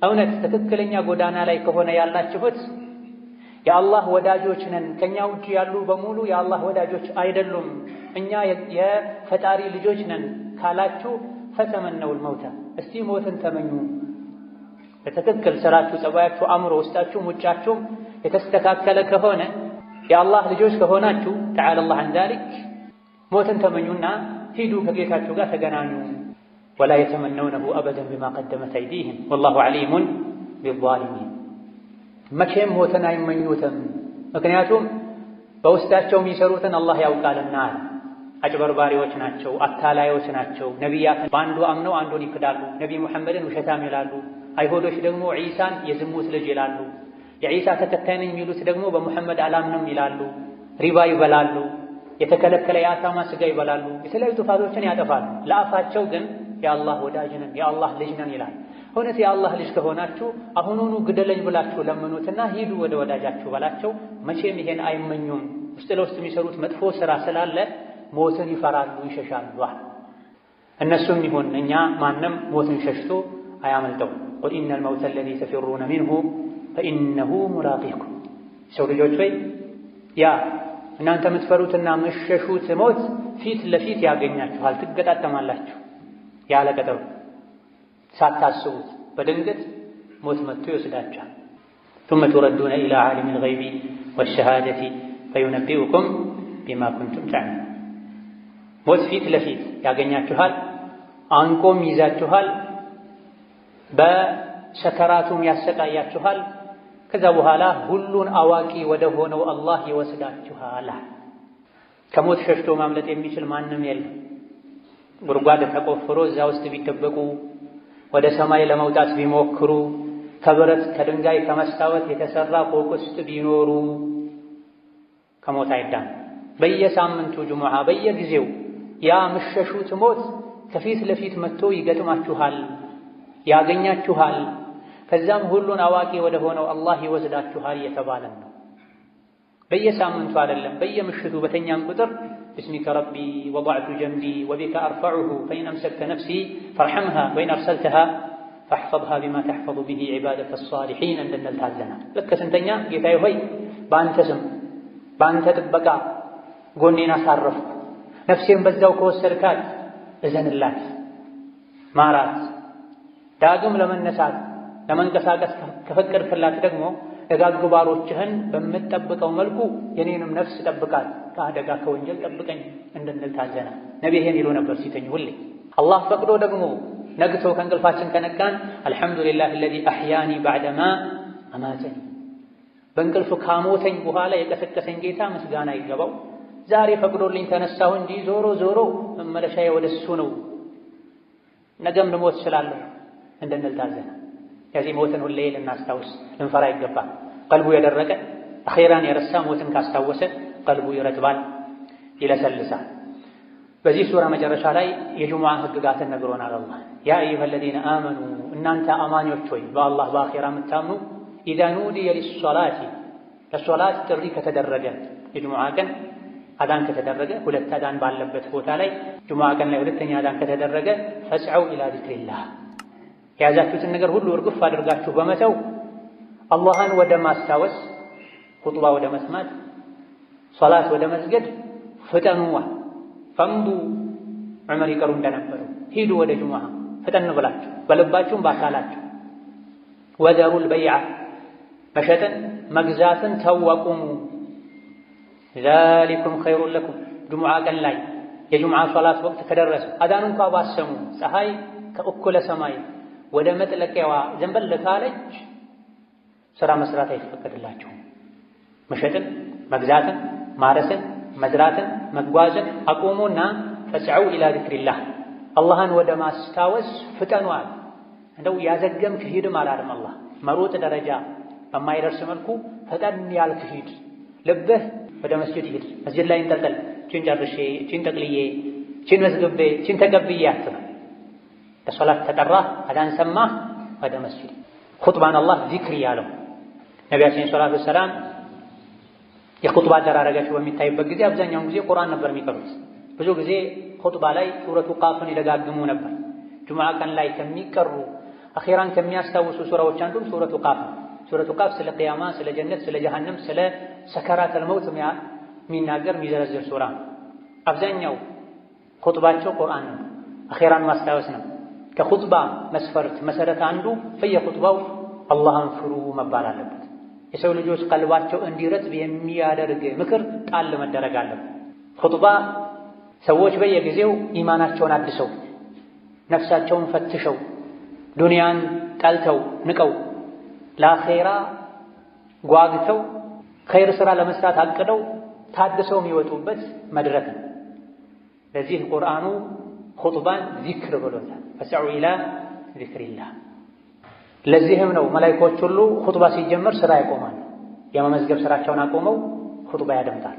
እውነት ትክክለኛ ጎዳና ላይ ከሆነ ያላችሁት የአላህ ወዳጆች ነን፣ ከኛ ውጭ ያሉ በሙሉ የአላህ ወዳጆች አይደሉም፣ እኛ የፈጣሪ ልጆች ነን ካላችሁ ፈተመነውል መውታ፣ እስቲ ሞትን ተመኙ። በትክክል ስራችሁ፣ ጸባያችሁ፣ አእምሮ፣ ውስጣችሁም ውጫችሁም የተስተካከለ ከሆነ የአላህ ልጆች ከሆናችሁ ተዓላ አላህ ዐን ዛሊክ ሞትን ተመኙና ሂዱ ከጌታችሁ ጋር ተገናኙ። ወላ የተመነውነሁ አበደን ቢማ ቀደመት አይዲህም ወላሁ ዐሊሙን ቢዛሊሚን። መቼም ሞትን አይመኙትም፣ ምክንያቱም በውስጣቸው የሚሰሩትን አላህ ያውቃልና። አጭበርባሪዎች ናቸው፣ አታላዮች ናቸው። ነቢያትን በአንዱ አምነው አንዱን ይክዳሉ። ነቢ ሙሐመድን ውሸታም ይላሉ። አይሁዶች ደግሞ ዒሳን የዝሙት ልጅ ይላሉ። የዒሳ ተከታይ ነኝ የሚሉት ደግሞ በሙሐመድ አላምንም ይላሉ። ሪባ ይበላሉ። የተከለከለ የአሳማ ስጋ ይበላሉ። የተለያዩ ጥፋቶችን ያጠፋሉ። ለአፋቸው ግን የአላህ ወዳጅ ነን የአላህ ልጅ ነን ይላል። እውነት የአላህ ልጅ ከሆናችሁ አሁኑኑ ግደለኝ ብላችሁ ለምኑትና ሂዱ ወደ ወዳጃችሁ በላቸው። መቼም ይሄን አይመኙም። ውስጥ ለውስጥ የሚሰሩት መጥፎ ስራ ስላለ ሞትን ይፈራሉ፣ ይሸሻሉ። እነሱም ይሁን እኛ ማንም ሞትን ሸሽቶ አያመልጠው። ቁል ኢነል መውተ አለዚ ተፊሩነ ሚንሁ ፈኢነሁ ሙላቂኩም። ሰው ልጆች ሆይ ያ እናንተ የምትፈሩትና የምትሸሹት ሞት ፊት ለፊት ያገኛችኋል፣ ትገጣጠማላችሁ። ያለ ቀጠሮ ሳታስቡት በድንገት ሞት መጥቶ ይወስዳችኋል። ثم تردون إلى عالم الغيب والشهادة فينبئكم بما كنتم تعملون። ሞት ፊት ለፊት ያገኛችኋል፣ አንቆም ይዛችኋል፣ በሰከራቱም ያሰቃያችኋል። ከዛ በኋላ ሁሉን አዋቂ ወደ ሆነው አላህ ይወስዳችኋል። ከሞት ሸሽቶ ማምለጥ የሚችል ማንም የለም። ጉድጓድ ተቆፍሮ እዛ ውስጥ ቢደበቁ፣ ወደ ሰማይ ለመውጣት ቢሞክሩ፣ ከብረት ከድንጋይ ከመስታወት የተሰራ ፎቅ ውስጥ ቢኖሩ ከሞት አይዳን። በየሳምንቱ ጁሙዓ በየጊዜው ያ ምሸሹት ሞት ከፊት ለፊት መጥቶ ይገጥማችኋል፣ ያገኛችኋል። ከዛም ሁሉን አዋቂ ወደ ሆነው አላህ ይወስዳችኋል እየተባለ ነው። በየሳምንቱ አይደለም፣ በየምሽቱ በተኛም ቁጥር ብስሚከ ረቢ ወضዕቱ ጀንቢ ወቢከ አርፈዑሁ ፈኢን አምሰክተ ነፍሲ ፈርሐምሃ ወኢን አርሰልተሃ فاحفظها بما تحفظ به عبادك الصالحين እንድንል ታዘናል። ልክ ስንተኛ ጌታዬ ሆይ በአንተ ስም በአንተ ጥበቃ ጎኔን አሳረፍኩ፣ ነፍሴን በዛው ከወሰድካት እዘንላት፣ ማራት፣ ዳግም ለመነሳት ለመንቀሳቀስ ከፈቀድክላት ደግሞ ደጋግ ባሮችህን በምትጠብቀው መልኩ የኔንም ነፍስ ጠብቃት፣ ከአደጋ ከወንጀል ጠብቀኝ እንድንል ታዘናል። ነቢይ ይሄን ይሉ ነበር ሲተኙ ሁሌ። አላህ ፈቅዶ ደግሞ ነግቶ ከእንቅልፋችን ከነቃን አልሐምዱሊላህ الذي أحياني بعدما أماتني በእንቅልፍ ካሞተኝ በኋላ የቀሰቀሰኝ ጌታ ምስጋና ይገባው። ዛሬ ፈቅዶልኝ ተነሳሁ እንጂ ዞሮ ዞሮ መመለሻዬ ወደሱ ነው፣ ነገም ልሞት እችላለሁ እንድንል ታዘናል። ከዚህ ሞትን ሁሌ ልናስታውስ ልንፈራ ይገባል። ቀልቡ የደረቀ አኺራን የረሳ ሞትን ካስታወሰ ቀልቡ ይረጥባል፣ ይለሰልሳል። በዚህ ሱራ መጨረሻ ላይ የጁሙዓ ህግጋትን ነግሮናል አላህ። ያ አዩሀ الذين آمنوا እናንተ አማኞች ሆይ በአላህ በአኺራ የምታምኑ ኢዛ ኑዲየ ሊሶላቲ ለሶላት ጥሪ ከተደረገ የጁሙዓ ቀን አዳን ከተደረገ ሁለት አዳን ባለበት ቦታ ላይ ጁሙዓ ቀን ላይ ሁለተኛ አዳን ከተደረገ ፈስዐው ኢላ ዚክሪላህ የያዛችሁትን ነገር ሁሉ እርግፍ አድርጋችሁ በመተው አላህን ወደ ማስታወስ ኹጥባ ወደ መስማት ሶላት ወደ መስገድ ፍጠኑዋ። ፈምዱ ዑመር ይቀሩ እንደነበሩ ሂዱ ወደ ጁሙዓ ፍጠን ብላችሁ በልባችሁም በአካላችሁ። ወዘሩል በይዓ መሸጥን መግዛትን ተወቁሙ ዛሊኩም ኸይሩን ለኩም ጁሙዓ ቀን ላይ የጁሙዓ ሶላት ወቅት ከደረሰ አዳን እንኳ ባሰሙ ፀሐይ ከእኩለ ሰማይ ወደ መጥለቂያዋ ዘንበል ካለች ስራ መስራት አይፈቀድላችሁም። መሸጥን መግዛትን ማረስን መዝራትን መጓዝን አቁሙና ፈስዐው ኢላ ዚክሪላህ አላህን ወደ ማስታወስ ፍጠኗል። እንደው ያዘገምክ ሂድም አላለም አላህ። መሮጥ ደረጃ በማይደርስ መልኩ ፈጠን ያልክ ሂድ። ልብህ ወደ መስጂድ ሂድ፣ መስጂድ ላይ እንጠልጠል፣ እቺን ጨርሼ እቺን ጠቅልዬ እቺን መስግቤ እቺን ተቀብዬ አትበል። ለሶላት ተጠራህ አዳን ሰማህ ወደ መስጂድ። ኹጥባን አላህ ዚክር ያለው ነቢያችን ሰለላሁ ዐለይሂ ወሰለም የኹጥባ አደራረጋቸው በሚታይበት ጊዜ አብዛኛውን ጊዜ ቁርአን ነበር የሚቀሩት። ብዙ ጊዜ ኹጥባ ላይ ሱረቱ ቃፍን ይደጋግሙ ነበር። ጁሙዓ ቀን ላይ ከሚቀሩ አኺራን ከሚያስታውሱ ሱራዎች አንዱ ሱረቱ ቃፍ ነው። ሱረቱ ቃፍ ስለ ቂያማ፣ ስለ ጀነት፣ ስለ ጀሃነም፣ ስለ ሰከራተል መውት የሚናገር የሚዘረዝር ሱራ። አብዛኛው ኹጥባቸው ቁርአን ነው፣ አኺራን ማስታወስ ነው። ከኹጥባ መስፈርት መሰረት አንዱ በየኹጥባው አላህን ፍሩ መባል አለበት። የሰው ልጆች ቀልባቸው እንዲረጥብ የሚያደርግ ምክር ጣል መደረግ አለበት። ኹጥባ ሰዎች በየጊዜው ኢማናቸውን አድሰው ነፍሳቸውን ፈትሸው ዱንያን ጠልተው ንቀው ለአኼራ ጓግተው ኸይር ሥራ ለመስራት አቅደው ታድሰው የሚወጡበት መድረክ ነው። ለዚህ ቁርአኑ ኹጥባን ዚክር ብሎታል። ፈስዐው ኢላ ዚክሪላህ። ለዚህም ነው መላኢኮች ሁሉ ኹጥባ ሲጀመር ስራ ያቆማሉ። የመመዝገብ ስራቸውን አቆመው ኹጥባ ያደምጣል።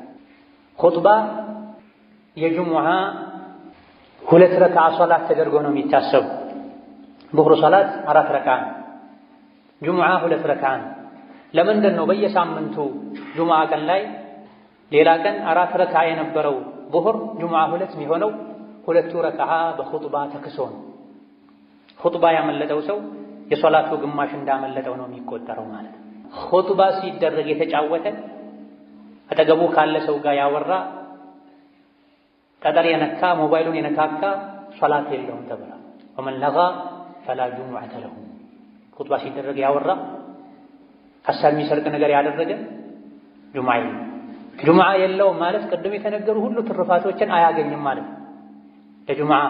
ኹጥባ የጁሙዓ 2 ረክዓ ሶላት ተደርጎ ነው የሚታሰቡ። ዙህር ሶላት 4 ረክዓ፣ ጁሙዓ 2 ረክዓ። ለምንድን ነው በየሳምንቱ ጁሙዓ ቀን ላይ ሌላ ቀን 4 ረክዓ የነበረው ዙህር ጁሙዓ 2 የሚሆነው? 2 ረክዓ በኹጥባ ተክሶ ነው። ኹጥባ ያመለጠው ሰው የሶላቱ ግማሽ እንዳመለጠው ነው የሚቆጠረው ማለት ነው። ኹጥባ ሲደረግ የተጫወተ አጠገቡ ካለ ሰው ጋር ያወራ ጠጠር የነካ ሞባይሉን የነካካ ሶላት የለውም ተብሏል። ወመን ለጋ ፈላ ጁሙዐተ ለሁ። ኹጥባ ሲደረግ ያወራ ሐሳብ የሚሰርቅ ነገር ያደረገ ጁሙዓ የለውም። ጁሙዓ የለውም ማለት ቅድም የተነገሩ ሁሉ ትርፋቶችን አያገኝም ማለት ነው። ለጁሙዓ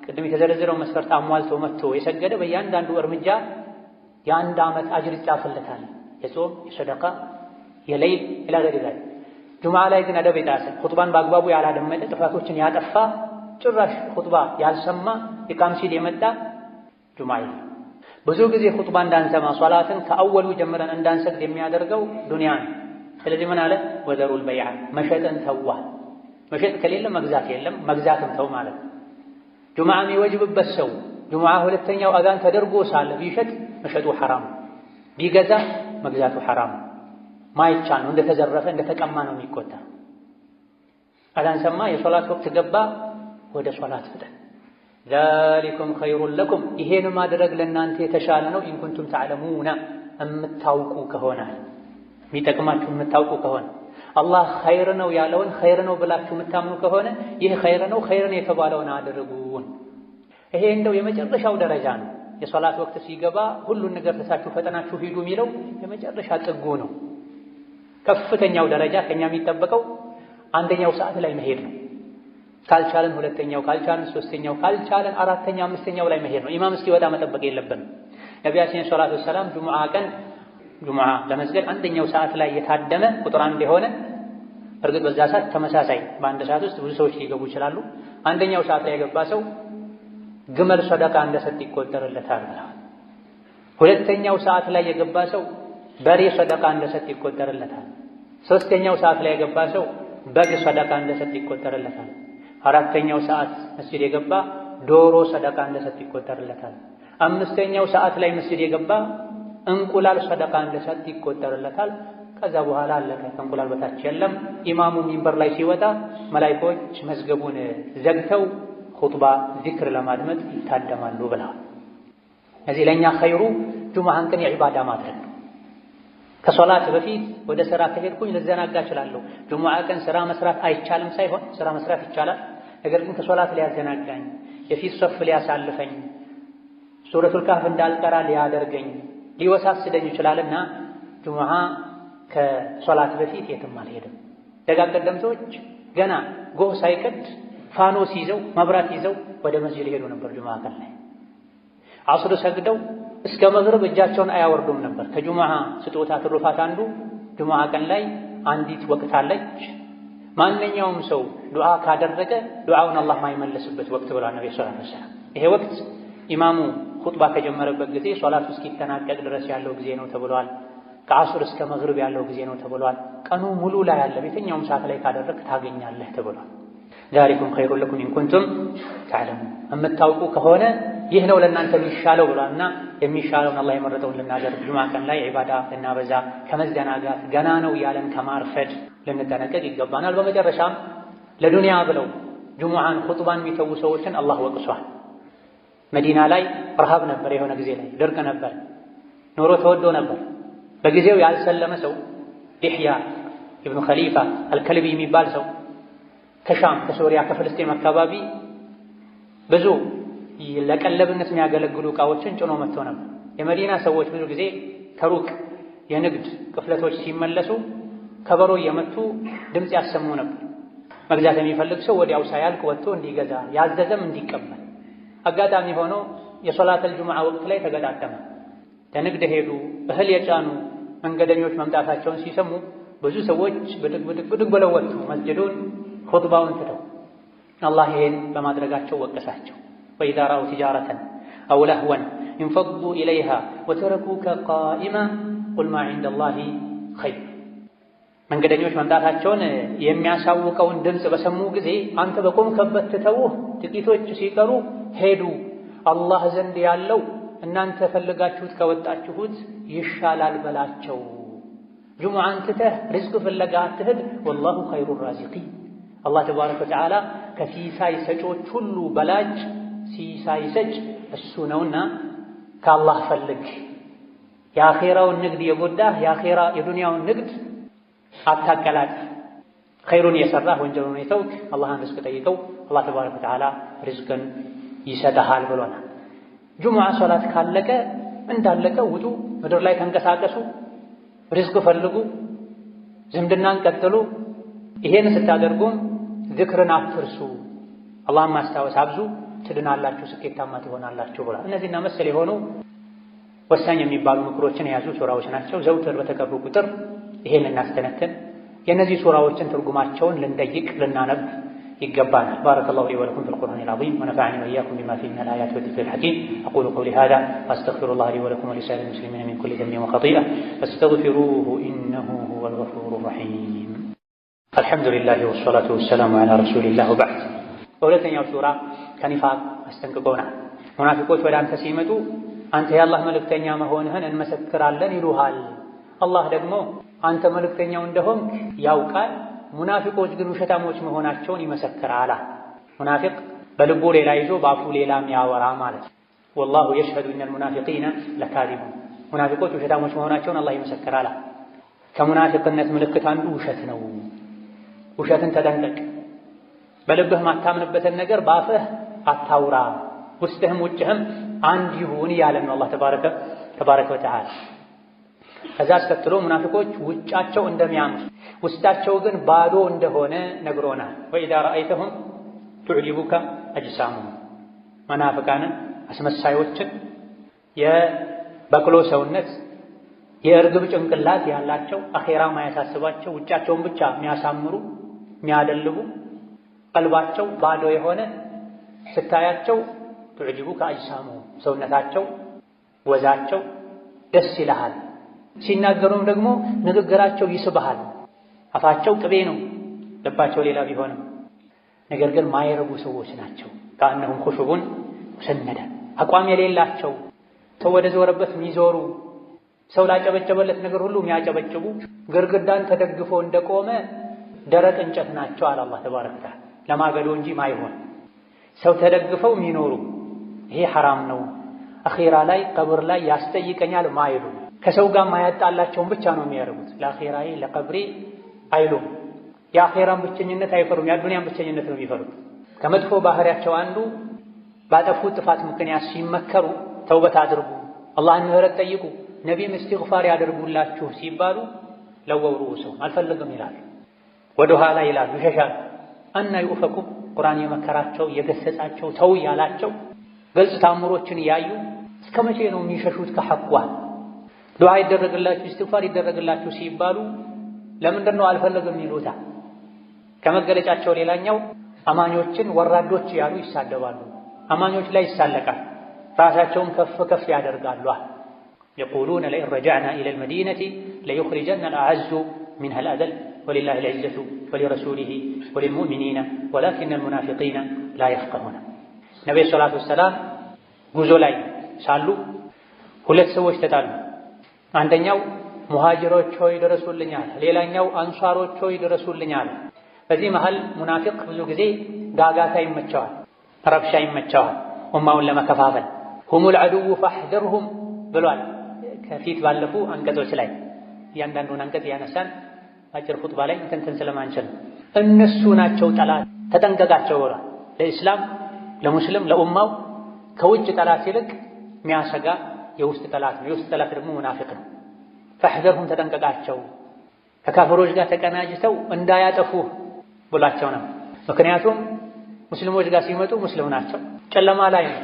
ቅድም የተዘረዘረው መስፈርት አሟልቶ መጥቶ የሰገደ በእያንዳንዱ እርምጃ የአንድ ዓመት አጅር ይጻፍለታል። የጾም፣ የሰደቃ፣ የሌይል ኢላ ገይሪ ዛሊክ። ጁሙዓ ላይ ግን አደብ የጣሰ ኹጥባን በአግባቡ ያላደመጠ ጥፋቶችን ያጠፋ ጭራሽ ኹጥባ ያልሰማ ኢቃም ሲል የመጣ ጁሙዓ የለም። ብዙ ጊዜ ኹጥባ እንዳንሰማ ሶላትን ከአወሉ ጀምረን እንዳንሰግድ የሚያደርገው ዱንያ ነው። ስለዚህ ምን አለ? ወዘሩል በይዓ፣ መሸጥን ተዋ። መሸጥ ከሌለ መግዛት የለም፣ መግዛትም ተው ማለት ነው። ጁሙዓ የሚወጅብበት ሰው ጁሙዓ 2ኛው አዛን ተደርጎ ሳለ ቢሸጥ መሸጡ ሐራም፣ ቢገዛ መግዛቱ ሐራም። ማይቻል ነው፣ እንደተዘረፈ እንደተቀማ ነው የሚቆጠር። አዛን ሰማ፣ የሶላት ወቅት ገባ፣ ወደ ሶላት ፍጠን። ዛሊኩም ኸይሩን ለኩም ይሄን ማድረግ ለእናንተ የተሻለ ነው። ኢን ኩንቱም ተዕለሙና የምታውቁ ከሆነ የሚጠቅማችሁ የምታውቁ ከሆነ አላህ ኸይር ነው ያለውን ኸይር ነው ብላችሁ የምታምኑ ከሆነ ይህ ኸይር ነው፣ ኸይርን የተባለውን አድርጉን። ይሄ እንደው የመጨረሻው ደረጃ ነው። የሶላት ወቅት ሲገባ ሁሉን ነገር ትታችሁ ፈጠናችሁ ሂዱ የሚለው የመጨረሻ ጥጉ ነው። ከፍተኛው ደረጃ ከኛ የሚጠበቀው አንደኛው ሰዓት ላይ መሄድ ነው። ካልቻለን ሁለተኛው፣ ካልቻለን ሶስተኛው፣ ካልቻለን አራተኛ አምስተኛው ላይ መሄድ ነው። ኢማም እስኪወጣ መጠበቅ የለብንም። ነቢያችን ሰለላሁ ዐለይሂ ወሰለም ጁሙዓ ቀን ጁሙዓ ለመስገድ አንደኛው ሰዓት ላይ የታደመ ቁጥር አንድ የሆነ እርግጥ በዛ ሰዓት ተመሳሳይ በአንድ ሰዓት ውስጥ ብዙ ሰዎች ሊገቡ ይችላሉ። አንደኛው ሰዓት ላይ የገባ ሰው ግመል ሰደቃ እንደሰጥ ይቆጠርለታል ብለዋል። ሁለተኛው ሰዓት ላይ የገባ ሰው በሬ ሰደቃ እንደሰጥ ይቆጠርለታል። ሶስተኛው ሰዓት ላይ የገባ ሰው በግ ሰደቃ እንደሰጥ ይቆጠርለታል። አራተኛው ሰዓት መስጂድ የገባ ዶሮ ሰደቃ እንደሰጥ ይቆጠርለታል። አምስተኛው ሰዓት ላይ መስጂድ የገባ እንቁላል ሰደቃ እንደሰጥ ይቆጠርለታል። ከዛ በኋላ አለቀ። ከእንቁላል በታች የለም። ኢማሙ ሚንበር ላይ ሲወጣ መላኢኮች መዝገቡን ዘግተው ኹጥባ ዚክር ለማድመጥ ይታደማሉ ብለዋል። እዚህ ለእኛ ኸይሩ ጁሙዓን ቀን የዒባዳ ማድረግ ነው። ከሶላት በፊት ወደ ስራ ከሄድኩኝ ልዘናጋ እችላለሁ። ጁሙዓ ቀን ስራ መስራት አይቻልም ሳይሆን ስራ መስራት ይቻላል። ነገር ግን ከሶላት ሊያዘናጋኝ፣ የፊት ሶፍ ሊያሳልፈኝ፣ ሱረቱል ካህፍ እንዳልቀራ ሊያደርገኝ፣ ሊወሳስደኝ ይችላልና ጁሙዓ ከሶላት በፊት የትም አልሄድም። ደጋግ ቀደምቶች ገና ጎህ ሳይቀድ ፋኖስ ይዘው መብራት ይዘው ወደ መስጂድ ሄዱ ነበር። ጁሙዓ ቀን ላይ ዐስር ሰግደው እስከ መግሪብ እጃቸውን አያወርዱም ነበር። ከጁሙዓ ስጦታ ትሩፋት አንዱ ጁሙዓ ቀን ላይ አንዲት ወቅት አለች። ማንኛውም ሰው ዱዓ ካደረገ ዱዓውን አላህ ማይመለስበት ወቅት ብሏል ነብዩ ሰለላሁ ዐለይሂ ወሰለም። ይሄ ወቅት ኢማሙ ኹጥባ ከጀመረበት ጊዜ ሶላቱ እስኪጠናቀቅ ድረስ ያለው ጊዜ ነው ተብሏል። ከዐስር እስከ መግሪብ ያለው ጊዜ ነው ተብሏል። ቀኑ ሙሉ ላይ ያለ የትኛውም ሰዓት ላይ ካደረግ ታገኛለህ ተብሏል። ዛሊኩም ኸይሩን ለኩም ኢን ኩንቱም ተዕለሙን የምታውቁ ከሆነ ይህ ነው ለእናንተ የሚሻለው ብሏልና የሚሻለውን አላህ የመረጠውን ልናደርግ ጁሙዓ ቀን ላይ ዒባዳ ልናበዛ ከመዘናጋት ገና ነው ያለን ከማርፈድ ልንጠነቀቅ ይገባናል። በመጨረሻም ለዱንያ ብለው ጁሙዓን ኹጥባን የሚተዉ ሰዎችን አላህ ወቅሷል። መዲና ላይ ረሃብ ነበር፣ የሆነ ጊዜ ላይ ድርቅ ነበር፣ ኑሮ ተወዶ ነበር። በጊዜው ያልሰለመ ሰው ዲሕያ ኢብኑ ኸሊፋ አልከልቢ የሚባል ሰው ከሻም ከሶሪያ ከፍልስጤም አካባቢ ብዙ ለቀለብነት የሚያገለግሉ ዕቃዎችን ጭኖ መጥቶ ነበር። የመዲና ሰዎች ብዙ ጊዜ ከሩቅ የንግድ ቅፍለቶች ሲመለሱ ከበሮ እየመቱ ድምፅ ያሰሙ ነበር። መግዛት የሚፈልግ ሰው ወዲያው ሳያልቅ ወጥቶ እንዲገዛ ያዘዘም እንዲቀበል። አጋጣሚ ሆኖ የሶላተል ጁሙዓ ወቅት ላይ ተገጣጠመ። ለንግድ ሄዱ። እህል የጫኑ መንገደኞች መምጣታቸውን ሲሰሙ ብዙ ሰዎች ብድግ ብለው ወጡ መስጅዱን ኹጥባውን ትተው። አላህ ይሄን በማድረጋቸው ወቀሳቸው። ወኢዛ ረአው ቲጃረተን አው ለህወን እንፈዱ ኢለይሃ ወተረኩከ ቃኢማ ቁል ማ ዒንደላሂ ኸይር። መንገደኞች መምጣታቸውን የሚያሳውቀውን ድምፅ በሰሙ ጊዜ አንተ በቆምክበት ትተውህ ጥቂቶች ሲቀሩ ሄዱ። አላህ ዘንድ ያለው እናንተ ፈልጋችሁት ከወጣችሁት ይሻላል በላቸው። ጁሙዓን ትተህ ሪዝቅ ፍለጋ አትሂድ። ወላሁ ኸይሩ ራዚቂን። አላህ ተባረከ ወተዓላ ከሲሳይ ሰጮች ሁሉ በላጭ ሲሳይ ሰጭ እሱ ነውና ከአላህ ፈልግ። የአኼራውን ንግድ የጎዳህ የዱንያውን ንግድ አታቀላጥ። ኸይሩን የሰራህ ወንጀሉን የተውክ አላህን ሪዝቅ ጠይቀው፣ አላህ ተባረከ ወተዓላ ሪዝቅን ይሰጥሃል ብሎናል። ጁሙዓ ሶላት ካለቀ እንዳለቀ ውጡ፣ ምድር ላይ ተንቀሳቀሱ፣ ሪዝቅ ፈልጉ፣ ዝምድናን ቀጥሉ። ይሄን ስታደርጉም ዝክርን አትርሱ፣ አላህን ማስታወስ አብዙ፣ ትድናላችሁ፣ ስኬታማ ትሆናላችሁ ብሏል። እነዚህና መሰል የሆኑ ወሳኝ የሚባሉ ምክሮችን የያዙ ሱራዎች ናቸው። ዘውትር በተቀሩ ቁጥር ይሄን እናስተነትን፣ የእነዚህ ሱራዎችን ትርጉማቸውን ልንጠይቅ ልናነብ ይገባናል። ባረከላሁ ሊ ወለኩም ፊል ቁርአኒል ዐዚም ወነፈዐኒ ወኢያኩም ቢማ ፊሂ ሚነል አያቲ ወዚክሪል ሐኪም አቁሉ ቀውሊ ሃዛ ወአስተግፊሩላህ ሊ ወለኩም ወሊሳኢሪል ሙስሊሚና ሚን ኩሊ ዘንቢን ወኸጢአ ፈስተግፊሩሁ ኢነሁ ሁወል ገፉሩር ረሒም። አልሐምዱሊላህ ወሰላቱ ወሰላሙ ዐላ ረሱሊላህ ወበዕድ። በሁለተኛው ሱራ ከኒፋቅ አስጠንቅቆናል። ሙናፊቆች ወደ አንተ ሲመጡ አንተ የአላህ መልእክተኛ መሆንህን እንመሰክራለን ይሉሃል። አላህ ደግሞ አንተ መልእክተኛው እንደሆንክ ያውቃል፣ ሙናፊቆች ግን ውሸታሞች መሆናቸውን ይመሰክራል። ሙናፊቅ በልቡ ሌላ ይዞ በአፉ ሌላ የሚያወራ ማለት ነው። ወላሁ የሽሀዱ ኢነል ሙናፊቂነ ለካዚቡን ሙናፊቆች ውሸታሞች መሆናቸውን አላህ ይመሰክራል። ከሙናፊቅነት ምልክት አንዱ ውሸት ነው። ውሸትን ተጠንቀቅ። በልብህ ማታምንበትን ነገር በአፍህ አታውራ፣ ውስጥህም ውጭህም አንድ ይሁን እያለን ነው አላህ ተባረከ ወተዓላ። ከዛ አስከትሎ ሙናፊቆች ውጫቸው እንደሚያምር ውስጣቸው ግን ባዶ እንደሆነ ነግሮናል። ወኢዛ ረአይተሁም ቱዕጂቡከ አጅሳሙሁም መናፍቃንን አስመሳዮችን የበቅሎ ሰውነት የእርግብ ጭንቅላት ያላቸው አኼራ ማያሳስባቸው ውጫቸውን ብቻ የሚያሳምሩ የሚያደልቡ ቀልባቸው ባዶ የሆነ ስታያቸው ቱዕጂቡከ አጅሳሙሁም ሰውነታቸው ወዛቸው ደስ ይልሃል። ሲናገሩም ደግሞ ንግግራቸው ይስብሃል። አፋቸው ቅቤ ነው፣ ልባቸው ሌላ ቢሆንም ነገር ግን ማይረቡ ሰዎች ናቸው። ከአነሁም ኹሹቡን ሙሰነደ አቋም የሌላቸው ሰው ወደ ዞረበት የሚዞሩ ሰው ላጨበጨበለት ነገር ሁሉ የሚያጨበጭቡ ግርግዳን ተደግፎ እንደቆመ ደረቅ እንጨት ናቸው አለ አላህ ተባረከ ወተዓላ። ለማገዶ እንጂ ማይሆን ሰው ተደግፈው የሚኖሩ ይሄ ሐራም ነው፣ አኺራ ላይ ቀብር ላይ ያስጠይቀኛል ማይሉ ከሰው ጋር ማያጣላቸውን ብቻ ነው የሚያደርጉት። ለአኺራዬ ለቀብሬ አይሉም። የአኺራን ብቸኝነት አይፈሩም፣ የአዱንያን ብቸኝነት ነው የሚፈሩት። ከመጥፎ ባህሪያቸው አንዱ ባጠፉት ጥፋት ምክንያት ሲመከሩ ተውበት አድርጉ፣ አላህን ምህረት ጠይቁ፣ ነቢይም እስትግፋር ያደርጉላችሁ ሲባሉ ለወው ሩኡሰሁም አልፈልግም ይላሉ፣ ወደ ኋላ ይላሉ፣ ይሸሻሉ። አና ዩፈኩም ቁርአን የመከራቸው የገሰጻቸው ተው ያላቸው ግልጽ ታምሮችን እያዩ እስከ መቼ ነው የሚሸሹት ከሐቋ? ዱዓ ይደረግላችሁ እስትግፋር ይደረግላችሁ ሲባሉ ለምንድን ነው አልፈልግም ይሉታ? ከመገለጫቸው ሌላኛው አማኞችን ወራዶች ያሉ ይሳደባሉ፣ አማኞች ላይ ይሳለቃል፣ ራሳቸውን ከፍ ከፍ ያደርጋሉ። የቁሉነ ለኢን ረጀዕና ኢለል መዲነቲ ለዩኽሪጀና አልአዐዙ ሚንሀል አዘል ወሊላሂ አልዒዘቱ ወሊረሱሊሂ ወሊልሙእሚኒነ ወላኪነል ሙናፊቂነ ላ የፍቀሁነ። ነቢዩ ሰላቱ ወሰላም ጉዞ ላይ ሳሉ ሁለት ሰዎች ተጣሉ። አንደኛው ሙሃጅሮች ሆይ ድረሱልኛል፣ ሌላኛው አንሷሮች ሆይ ድረሱልኛል። በዚህ መሃል ሙናፊቅ ብዙ ጊዜ ጋጋታ ይመቸዋል፣ ረብሻ ይመቸዋል፣ ኡማውን ለመከፋፈል። ሁሙል ዐዱው ፈሕዘርሁም ብሏል ከፊት ባለፉ አንቀጾች ላይ። እያንዳንዱን አንቀጽ ያነሳን አጭር ኹጥባ ላይ እንትን ስለማንችል እነሱ ናቸው ጠላት ተጠንቀቃቸው ብሏል። ለኢስላም ለሙስሊም ለኡማው ከውጭ ጠላት ይልቅ የሚያሰጋ የውስጥ ጠላት ነው። የውስጥ ጠላት ደግሞ ሙናፊቅ ነው። ፈሕዘርሁም ተጠንቀቃቸው፣ ከካፍሮች ጋር ተቀናጅተው እንዳያጠፉህ ብሏቸው ነው። ምክንያቱም ሙስሊሞች ጋር ሲመጡ ሙስሊም ናቸው፣ ጨለማ ላይ ነው፣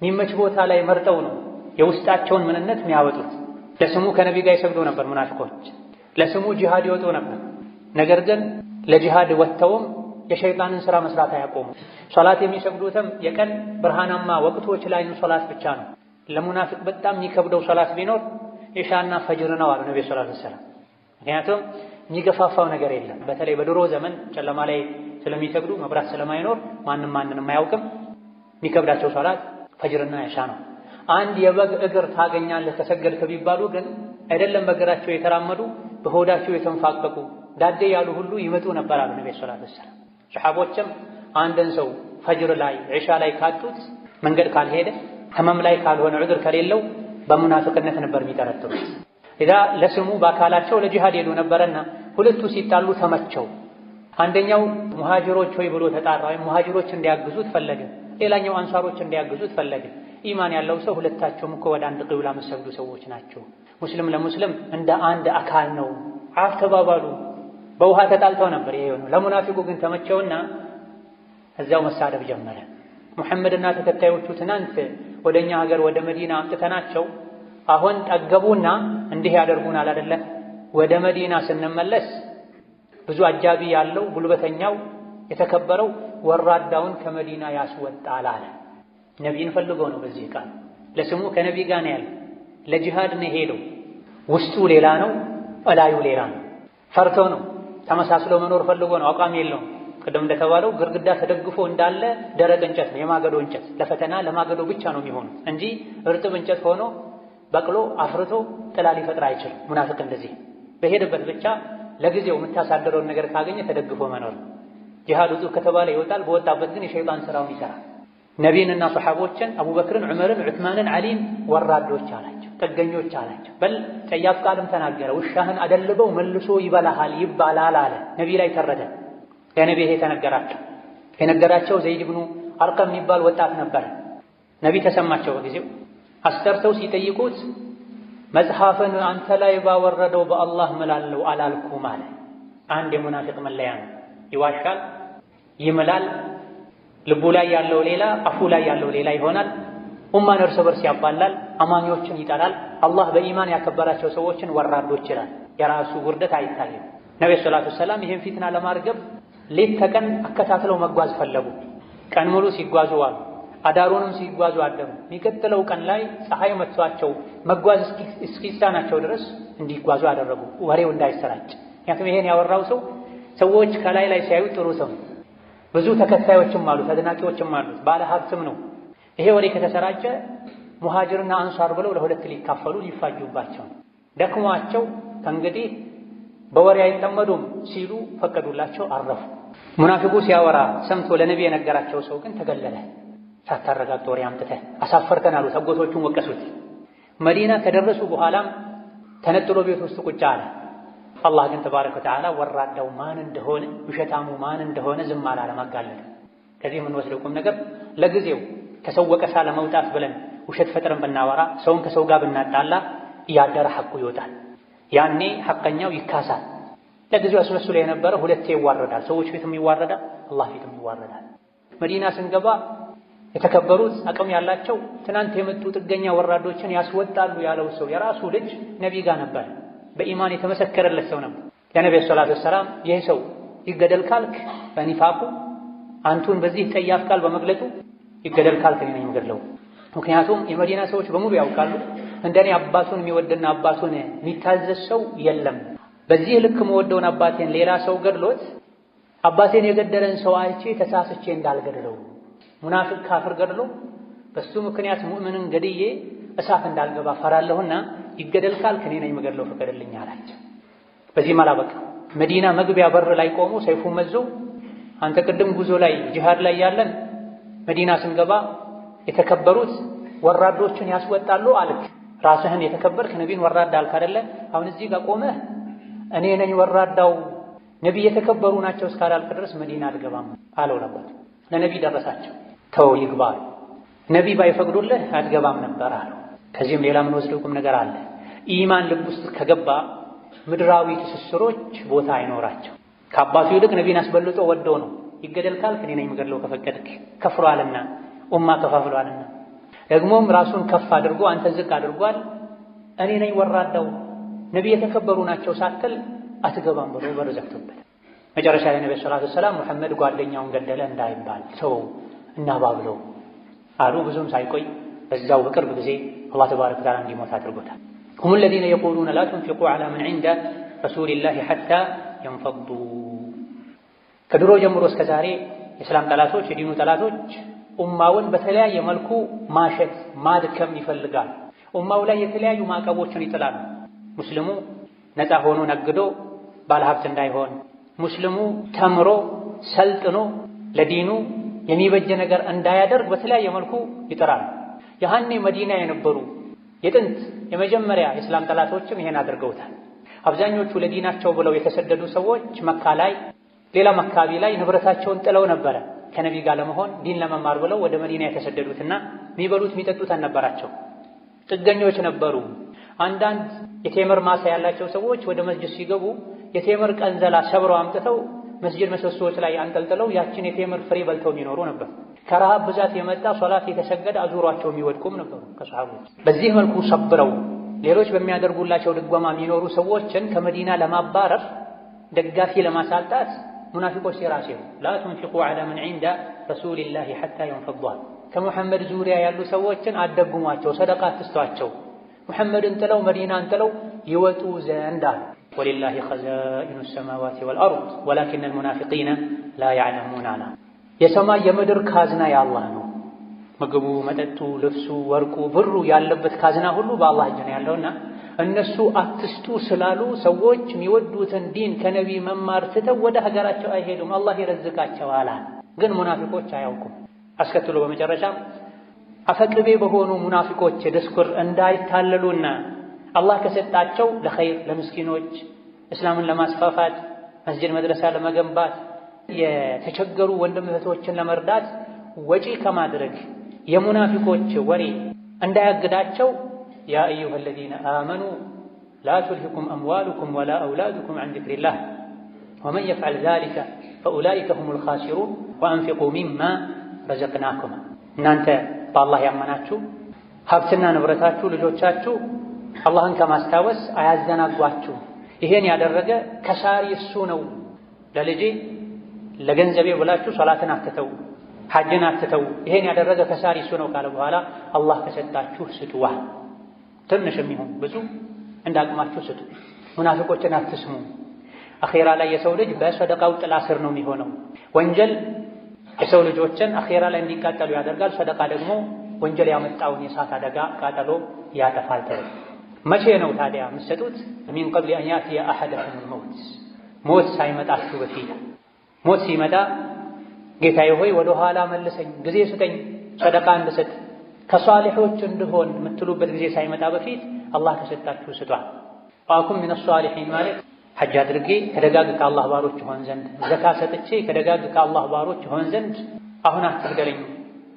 የሚመች ቦታ ላይ መርጠው ነው የውስጣቸውን ምንነት የሚያወጡት። ለስሙ ከነቢ ጋር ይሰግዱ ነበር ሙናፊቆች፣ ለስሙ ጂሃድ ይወጡ ነበር። ነገር ግን ለጂሃድ ወጥተውም የሸይጣንን ሥራ መስራት አያቆሙ። ሶላት የሚሰግዱትም የቀን ብርሃናማ ወቅቶች ላይ ሶላት ብቻ ነው። ለሙናፊቅ በጣም የሚከብደው ሶላት ቢኖር ኢሻና ፈጅር ነው አሉ ነብዩ ሰለላሁ ዐለይሂ ወሰለም። ምክንያቱም የሚገፋፋው ነገር የለም። በተለይ በድሮ ዘመን ጨለማ ላይ ስለሚሰግዱ መብራት ስለማይኖር ማንንም አያውቅም። የሚከብዳቸው ሶላት ፈጅርና ኢሻ ነው። አንድ የበግ እግር ታገኛለህ ከሰገድክ ቢባሉ ግን አይደለም በእግራቸው የተራመዱ በሆዳቸው የተንፋቀቁ ዳዴ ያሉ ሁሉ ይመጡ ነበር አሉ ነብዩ ሰለላሁ ዐለይሂ ወሰለም። ሰሐቦችም አንድን ሰው ፈጅር ላይ ኢሻ ላይ ካጡት መንገድ ካልሄደ ህመም ላይ ካልሆነ ዑድር ከሌለው በሙናፊቅነት ነበር የሚጠረጥሩት። ኢዛ ለስሙ በአካላቸው ለጂሃድ ሄዱ ነበርና ሁለቱ ሲጣሉ ተመቸው። አንደኛው ሙሃጅሮች ሆይ ብሎ ተጣራ፣ ወይም ሙሃጅሮች እንዲያግዙት ፈለገ። ሌላኛው አንሳሮች እንዲያግዙት ፈለገ። ኢማን ያለው ሰው ሁለታቸውም እኮ ወደ አንድ ቂብላ የሚሰግዱ ሰዎች ናቸው። ሙስሊም ለሙስሊም እንደ አንድ አካል ነው። አፍ ተባባሉ። በውሃ ተጣልተው ነበር። ይሄ ነው። ለሙናፊቁ ግን ተመቸውና እዚያው መሳደብ ጀመረ። ሙሐመድና ተከታዮቹ ትናንት ወደኛ ሀገር ወደ መዲና አምጥተናቸው አሁን ጠገቡና እንዲህ ያደርጉናል አይደለ? ወደ መዲና ስንመለስ ብዙ አጃቢ ያለው ጉልበተኛው የተከበረው ወራዳውን ከመዲና ያስወጣል አለ። ነቢይን ፈልጎ ነው። በዚህ ቃል ለስሙ ከነቢይ ጋር ነው ያለው። ለጂሃድ ነው ሄደው። ውስጡ ሌላ ነው፣ እላዩ ሌላ ነው። ፈርቶ ነው። ተመሳስሎ መኖር ፈልጎ ነው። አቋም የለውም። ቅድም እንደተባለው ግርግዳ ተደግፎ እንዳለ ደረቅ እንጨት ነው፣ የማገዶ እንጨት። ለፈተና ለማገዶ ብቻ ነው የሚሆነው እንጂ እርጥብ እንጨት ሆኖ በቅሎ አፍርቶ ጥላ ሊፈጥር አይችልም። ሙናፊቅ እንደዚህ በሄደበት ብቻ ለጊዜው የምታሳደረውን ነገር ካገኘ ተደግፎ መኖር። ጂሃድ ውጡ ከተባለ ይወጣል። በወጣበት ግን የሸይጣን ስራውን ይሰራል። ነቢይንና ሰሐቦችን አቡበክርን፣ ዑመርን፣ ዑስማንን፣ ዓሊን ወራዶች አላቸው፣ ጥገኞች አላቸው። በል ጸያፍ ቃልም ተናገረ። ውሻህን አደልበው መልሶ ይበላሃል ይባላል አለ። ነቢ ላይ ተረደ። ለነቢ ይሄ ተነገራቸው። የነገራቸው ዘይድ ብኑ አርቀም የሚባል ወጣት ነበር። ነቢ ተሰማቸው። በጊዜው አስጠርተው ሲጠይቁት መጽሐፍን አንተ ላይ ባወረደው በአላህ እምላለሁ አላልኩም አለ። አንድ የሙናፊቅ መለያ ነው። ይዋሻል፣ ይምላል። ልቡ ላይ ያለው ሌላ፣ አፉ ላይ ያለው ሌላ ይሆናል። ኡማን እርስ በርስ ያባላል፣ አማኞችን ይጠላል። አላህ በኢማን ያከበራቸው ሰዎችን ወራዶች ይላል። የራሱ ውርደት አይታይም። ነብዩ ሰለላሁ ዐለይሂ ወሰለም ይህን ፊትና ለማርገብ ሌት ተቀን አከታትለው መጓዝ ፈለጉ። ቀን ሙሉ ሲጓዙ ዋሉ፣ አዳሩንም ሲጓዙ አደሩ። የሚቀጥለው ቀን ላይ ፀሐይ መጥቷቸው መጓዝ እስኪሳናቸው ድረስ እንዲጓዙ አደረጉ፣ ወሬው እንዳይሰራጭ። ምክንያቱም ይሄን ያወራው ሰው ሰዎች ከላይ ላይ ሲያዩ ጥሩ ሰው፣ ብዙ ተከታዮችም አሉት፣ አድናቂዎችም አሉት፣ ባለ ሀብትም ነው። ይሄ ወሬ ከተሰራጨ ሙሃጅርና አንሷር ብለው ለሁለት ሊካፈሉ ሊፋጁባቸው፣ ደክሟቸው ከእንግዲህ በወሬ አይጠመዱም ሲሉ ፈቀዱላቸው፣ አረፉ። ሙናፊቁ ሲያወራ ሰምቶ ለነቢ የነገራቸው ሰው ግን ተገለለ። ሳታረጋግጥ ወሬ አምጥተህ አሳፈርከን አሉት። አጎቶቹን ወቀሱት። መዲና ከደረሱ በኋላም ተነጥሎ ቤት ውስጥ ቁጭ አለ። አላህ ግን ተባረከ ወተዓላ ወራዳው ማን እንደሆነ ውሸታሙ ማን እንደሆነ ዝም አላለም፣ አጋለጠ። ከዚህ የምንወስደው ቁም ነገር ለጊዜው ከሰው ወቀሳ ለመውጣት ብለን ውሸት ፈጥረን ብናወራ፣ ሰውን ከሰው ጋር ብናጣላ እያደረ ሐቁ ይወጣል። ያኔ ሐቀኛው ይካሳል። ለጊዜው አስመስሎ የነበረ ሁለቴ ይዋረዳል። ሰዎች ፊትም ይዋረዳል፣ አላህ ፊትም ይዋረዳል። መዲና ስንገባ የተከበሩት አቅም ያላቸው ትናንት የመጡ ጥገኛ ወራዶችን ያስወጣሉ ያለው ሰው የራሱ ልጅ ነቢይ ጋር ነበር። በኢማን የተመሰከረለት ሰው ነበር። ለነብዩ ሰለላሁ ዐለይሂ ወሰለም ይህ ሰው ይገደል ካልክ በኒፋቁ አንቱን በዚህ ጠያፍ ቃል በመግለጡ ይገደል ካልክ እኔ ነኝ የምገድለው። ምክንያቱም የመዲና ሰዎች በሙሉ ያውቃሉ እንደኔ አባቱን የሚወድና አባቱን የሚታዘዝ ሰው የለም። በዚህ ልክ መወደውን አባቴን ሌላ ሰው ገድሎት አባቴን የገደለን ሰው አይቼ ተሳስቼ እንዳልገድለው፣ ሙናፊቅ ካፍር ገድሎ በሱ ምክንያት ሙእምንን ገድዬ እሳት እንዳልገባ ፈራለሁና ይገደል ካልክ እኔ ነኝ የምገድለው ፍቀድልኝ አላቸው። በዚህም አላበቃ። መዲና መግቢያ በር ላይ ቆሞ ሰይፉን መዞ አንተ ቅድም ጉዞ ላይ ጂሃድ ላይ ያለን መዲና ስንገባ የተከበሩት ወራዶችን ያስወጣሉ አልክ። ራስህን የተከበርክ ነቢን ወራዳ አልክ አይደለ? አሁን እዚህ ጋር ቆመህ እኔ ነኝ ወራዳው ነቢይ የተከበሩ ናቸው እስካላልክ ድረስ መዲና አትገባም አለው ነበር። ለነቢይ ደረሳቸው። ተው ይግባል፣ ነቢይ ባይፈቅዱልህ አትገባም ነበር አለው። ከዚህም ሌላ ምን ወስደው ቁም ነገር አለ። ኢማን ልብ ውስጥ ከገባ ምድራዊ ትስስሮች ቦታ አይኖራቸው። ከአባቱ ይልቅ ነቢይን አስበልጦ ወደው ነው። ይገደል ካልክ እኔ ነኝ የምገድለው ከፈቀድክ። ከፍሯልና ኡማ ከፋፍሏልና ደግሞም ራሱን ከፍ አድርጎ አንተ ዝቅ አድርጓል። እኔ ነኝ ወራዳው ነቢይ የተከበሩ ናቸው ሳትል አትገባም ብሎ በር ዘግቶበት መጨረሻ ላይ ነብዩ ሰለላሁ ዐለይሂ ወሰለም መሐመድ ጓደኛውን ገደለ እንዳይባል ሰው እናባብለው አሉ። ብዙም ሳይቆይ በዛው በቅርብ ጊዜ አላህ ተባረከ ወተዓላ እንዲሞት አድርጎታል። هم الذين يقولون لا تنفقوا على من عند رسول الله حتى ينفضوا። ከድሮ ጀምሮ እስከ ዛሬ የእስላም ጠላቶች የዲኑ ጠላቶች ኡማውን በተለያየ መልኩ ማሸት ማድከም ይፈልጋል። ኡማው ላይ የተለያዩ ማዕቀቦችን ይጥላሉ። ሙስሊሙ ነፃ ሆኖ ነግዶ ባለሀብት እንዳይሆን፣ ሙስሊሙ ተምሮ ሰልጥኖ ለዲኑ የሚበጀ ነገር እንዳያደርግ በተለያየ መልኩ ይጥራል። ያኔ መዲና የነበሩ የጥንት የመጀመሪያ የእስላም ጠላቶችም ይሄን አድርገውታል። አብዛኞቹ ለዲናቸው ብለው የተሰደዱ ሰዎች መካ ላይ ሌላ አካባቢ ላይ ንብረታቸውን ጥለው ነበረ ከነቢይ ጋር ለመሆን ዲን ለመማር ብለው ወደ መዲና የተሰደዱትና የሚበሉት የሚጠጡት አልነበራቸው፣ ጥገኞች ነበሩ። አንዳንድ የቴምር ማሳ ያላቸው ሰዎች ወደ መስጂድ ሲገቡ የቴምር ቀንዘላ ሰብረው አምጥተው መስጂድ ምሰሶዎች ላይ አንጠልጥለው ያችን የቴምር ፍሬ በልተው የሚኖሩ ነበር። ከረሃብ ብዛት የመጣ ሶላት የተሰገደ አዙሯቸው የሚወድቁም ነበሩ ከሰሃቦች። በዚህ መልኩ ሰብረው ሌሎች በሚያደርጉላቸው ድጓማ የሚኖሩ ሰዎችን ከመዲና ለማባረር ደጋፊ ለማሳጣት ሙናፊቆች ሲራሴው ላ ቱንፊቁ ዐላ መን ዒንደ ረሱሊላሂ ሐታ የንፈዷ። ከሙሐመድ ዙሪያ ያሉ ሰዎችን አደጉሟቸው፣ ሰደቃ አትስጧቸው፣ ሙሐመድን ጥለው መዲናን ጥለው ይወጡ ዘንድ አሉ። ወሊላሂ ኸዛኢኑ ሰማዋቲ ወልአርድ ወላኪነል ሙናፊቂነ ላ ያዕለሙን አላ። የሰማይ የምድር ካዝና የአላህ ነው። ምግቡ፣ መጠጡ፣ ልብሱ፣ ወርቁ፣ ብሩ ያለበት ካዝና ሁሉ በአላህ እጅ ነው ያለውና እነሱ አትስጡ ስላሉ ሰዎች የሚወዱትን ዲን ከነቢይ መማር ትተው ወደ ሀገራቸው አይሄዱም፣ አላህ ይረዝቃቸዋል። ግን ሙናፊቆች አያውቁም። አስከትሎ በመጨረሻም አፈቅቤ በሆኑ ሙናፊቆች ድስኩር እንዳይታለሉና አላህ ከሰጣቸው ለኸይር ለምስኪኖች እስላምን ለማስፋፋት መስጂድ መድረሳ ለመገንባት የተቸገሩ ወንድም እህቶችን ለመርዳት ወጪ ከማድረግ የሙናፊቆች ወሬ እንዳያግዳቸው ያ አዩሃ አለዚነ አመኑ ላ ቱልሂኩም አምዋሉኩም ወላ አውላዱኩም ዐን ዚክሪላህ ወመን የፍዐል ዛሊከ ፈኡላኢከ ሁሙል ኻሲሩን ወአንፊቁ ሚማ ረዘቅናኩም። እናንተ በአላህ ያመናችሁ ሀብትና ንብረታችሁ ልጆቻችሁ አላህን ከማስታወስ አያዘናጓችሁ። ይሄን ያደረገ ከሳሪ እሱ ነው። ለልጄ ለገንዘቤ ብላችሁ ሶላትን አትተው፣ ሐጅን አትተው። ይሄን ያደረገ ከሳሪ እሱ ነው ካለ በኋላ አላህ ከሰጣችሁ ስጡዋ። ትንሽም ይሁን ብዙ እንዳቅማችሁ ስጡ። ሙናፊቆችን አትስሙ። አኼራ ላይ የሰው ልጅ በሰደቃው ጥላ ስር ነው የሚሆነው። ወንጀል የሰው ልጆችን አኼራ ላይ እንዲቃጠሉ ያደርጋል። ሰደቃ ደግሞ ወንጀል ያመጣውን የእሳት አደጋ ቃጠሎ ያጠፋል። መቼ ነው ታዲያ የምትሰጡት? ሚን ቀብሊ አን ያእቲየ አሐደኩሙል መውት፣ ሞት ሳይመጣችሁ በፊት። ሞት ሲመጣ ጌታዬ ሆይ ወደ ኋላ መልሰኝ፣ ጊዜ ስጠኝ፣ ሰደቃ እንድሰጥ ከሷሊሖች እንድሆን የምትሉበት ጊዜ ሳይመጣ በፊት አላህ ከሰጣችሁ ስጧል። ወአኩን ሚነ ሷሊሒን ማለት ሐጅ አድርጌ ከደጋግ ከአላህ ባሮች ሆን ዘንድ፣ ዘካ ሰጥቼ ከደጋግ ከአላህ ባሮች ሆን ዘንድ አሁን አትግደለኝ፣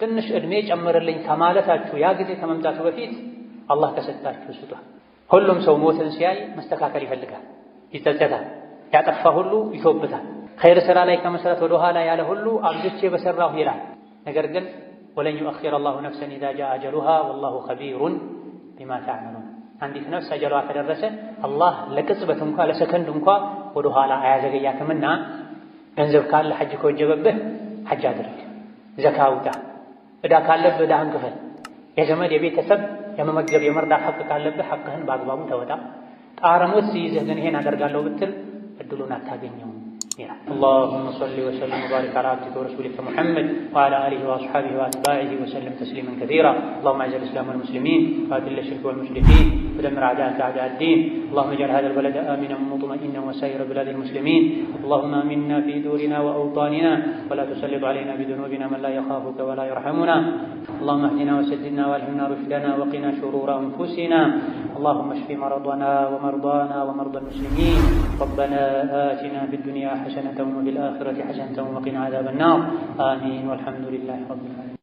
ትንሽ ዕድሜ ጨምርልኝ ከማለታችሁ ያ ጊዜ ከመምጣቱ በፊት አላህ ከሰጣችሁ ስጧል። ሁሉም ሰው ሞትን ሲያይ መስተካከል ይፈልጋል፣ ይጸጸታል። ያጠፋ ሁሉ ይቶብታል። ኸይር ሥራ ላይ ከመስራት ወደ ኋላ ያለ ሁሉ አብዝቼ በሠራሁ ይላል። ነገር ግን ወለን ዩአኺረ አላሁ ነፍሰን ኢዛ ጃአ አጀሉሃ ወላሁ ኸቢሩን ቢማ ተዕመሉን። አንዲት ነፍስ አጀሏ ከደረሰ አላህ ለቅጽበት እንኳ ለሰከንድ እንኳ ወደ ኋላ አያዘገያትምና ገንዘብ ካለ ሐጅ ከወጀበብህ ሐጅ አድርግ፣ ዘካ አውጣ፣ ዕዳ ካለብህ ዕዳህን ክፈል፣ የዘመድ የቤተሰብ የመመገብ የመርዳት ሐቅ ካለብህ ሐቅህን በአግባቡ ተወጣ። ጣረ ሞት ሲይዝህ ግን ይሄን አደርጋለሁ ብትል እድሉን አታገኘውም ይላል። اللهم صل وسلم وبارك على عبدك ورسولك محمد وعلى آله وأصحابه وأتباعه وسلم تسليما كثيرا. اللهم أعز الإسلام والمسلمين وأذل الشرك والمشركين ودمر أعداءك أعداء الدين. اللهم اجعل هذا البلد آمنا مطمئنا وسائر بلاد المسلمين. اللهم آمنا في دورنا وأوطاننا ولا تسلط علينا بذنوبنا من لا يخافك ولا يرحمنا. اللهم اهدنا وسددنا والهمنا رشدنا وقنا شرور أنفسنا. اللهم اشف مرضنا ومرضانا ومرضى المسلمين. ربنا آتنا في الدنيا حسنة وفي الآخرة حسنة وقنا عذاب النار. آمين والحمد لله رب العالمين.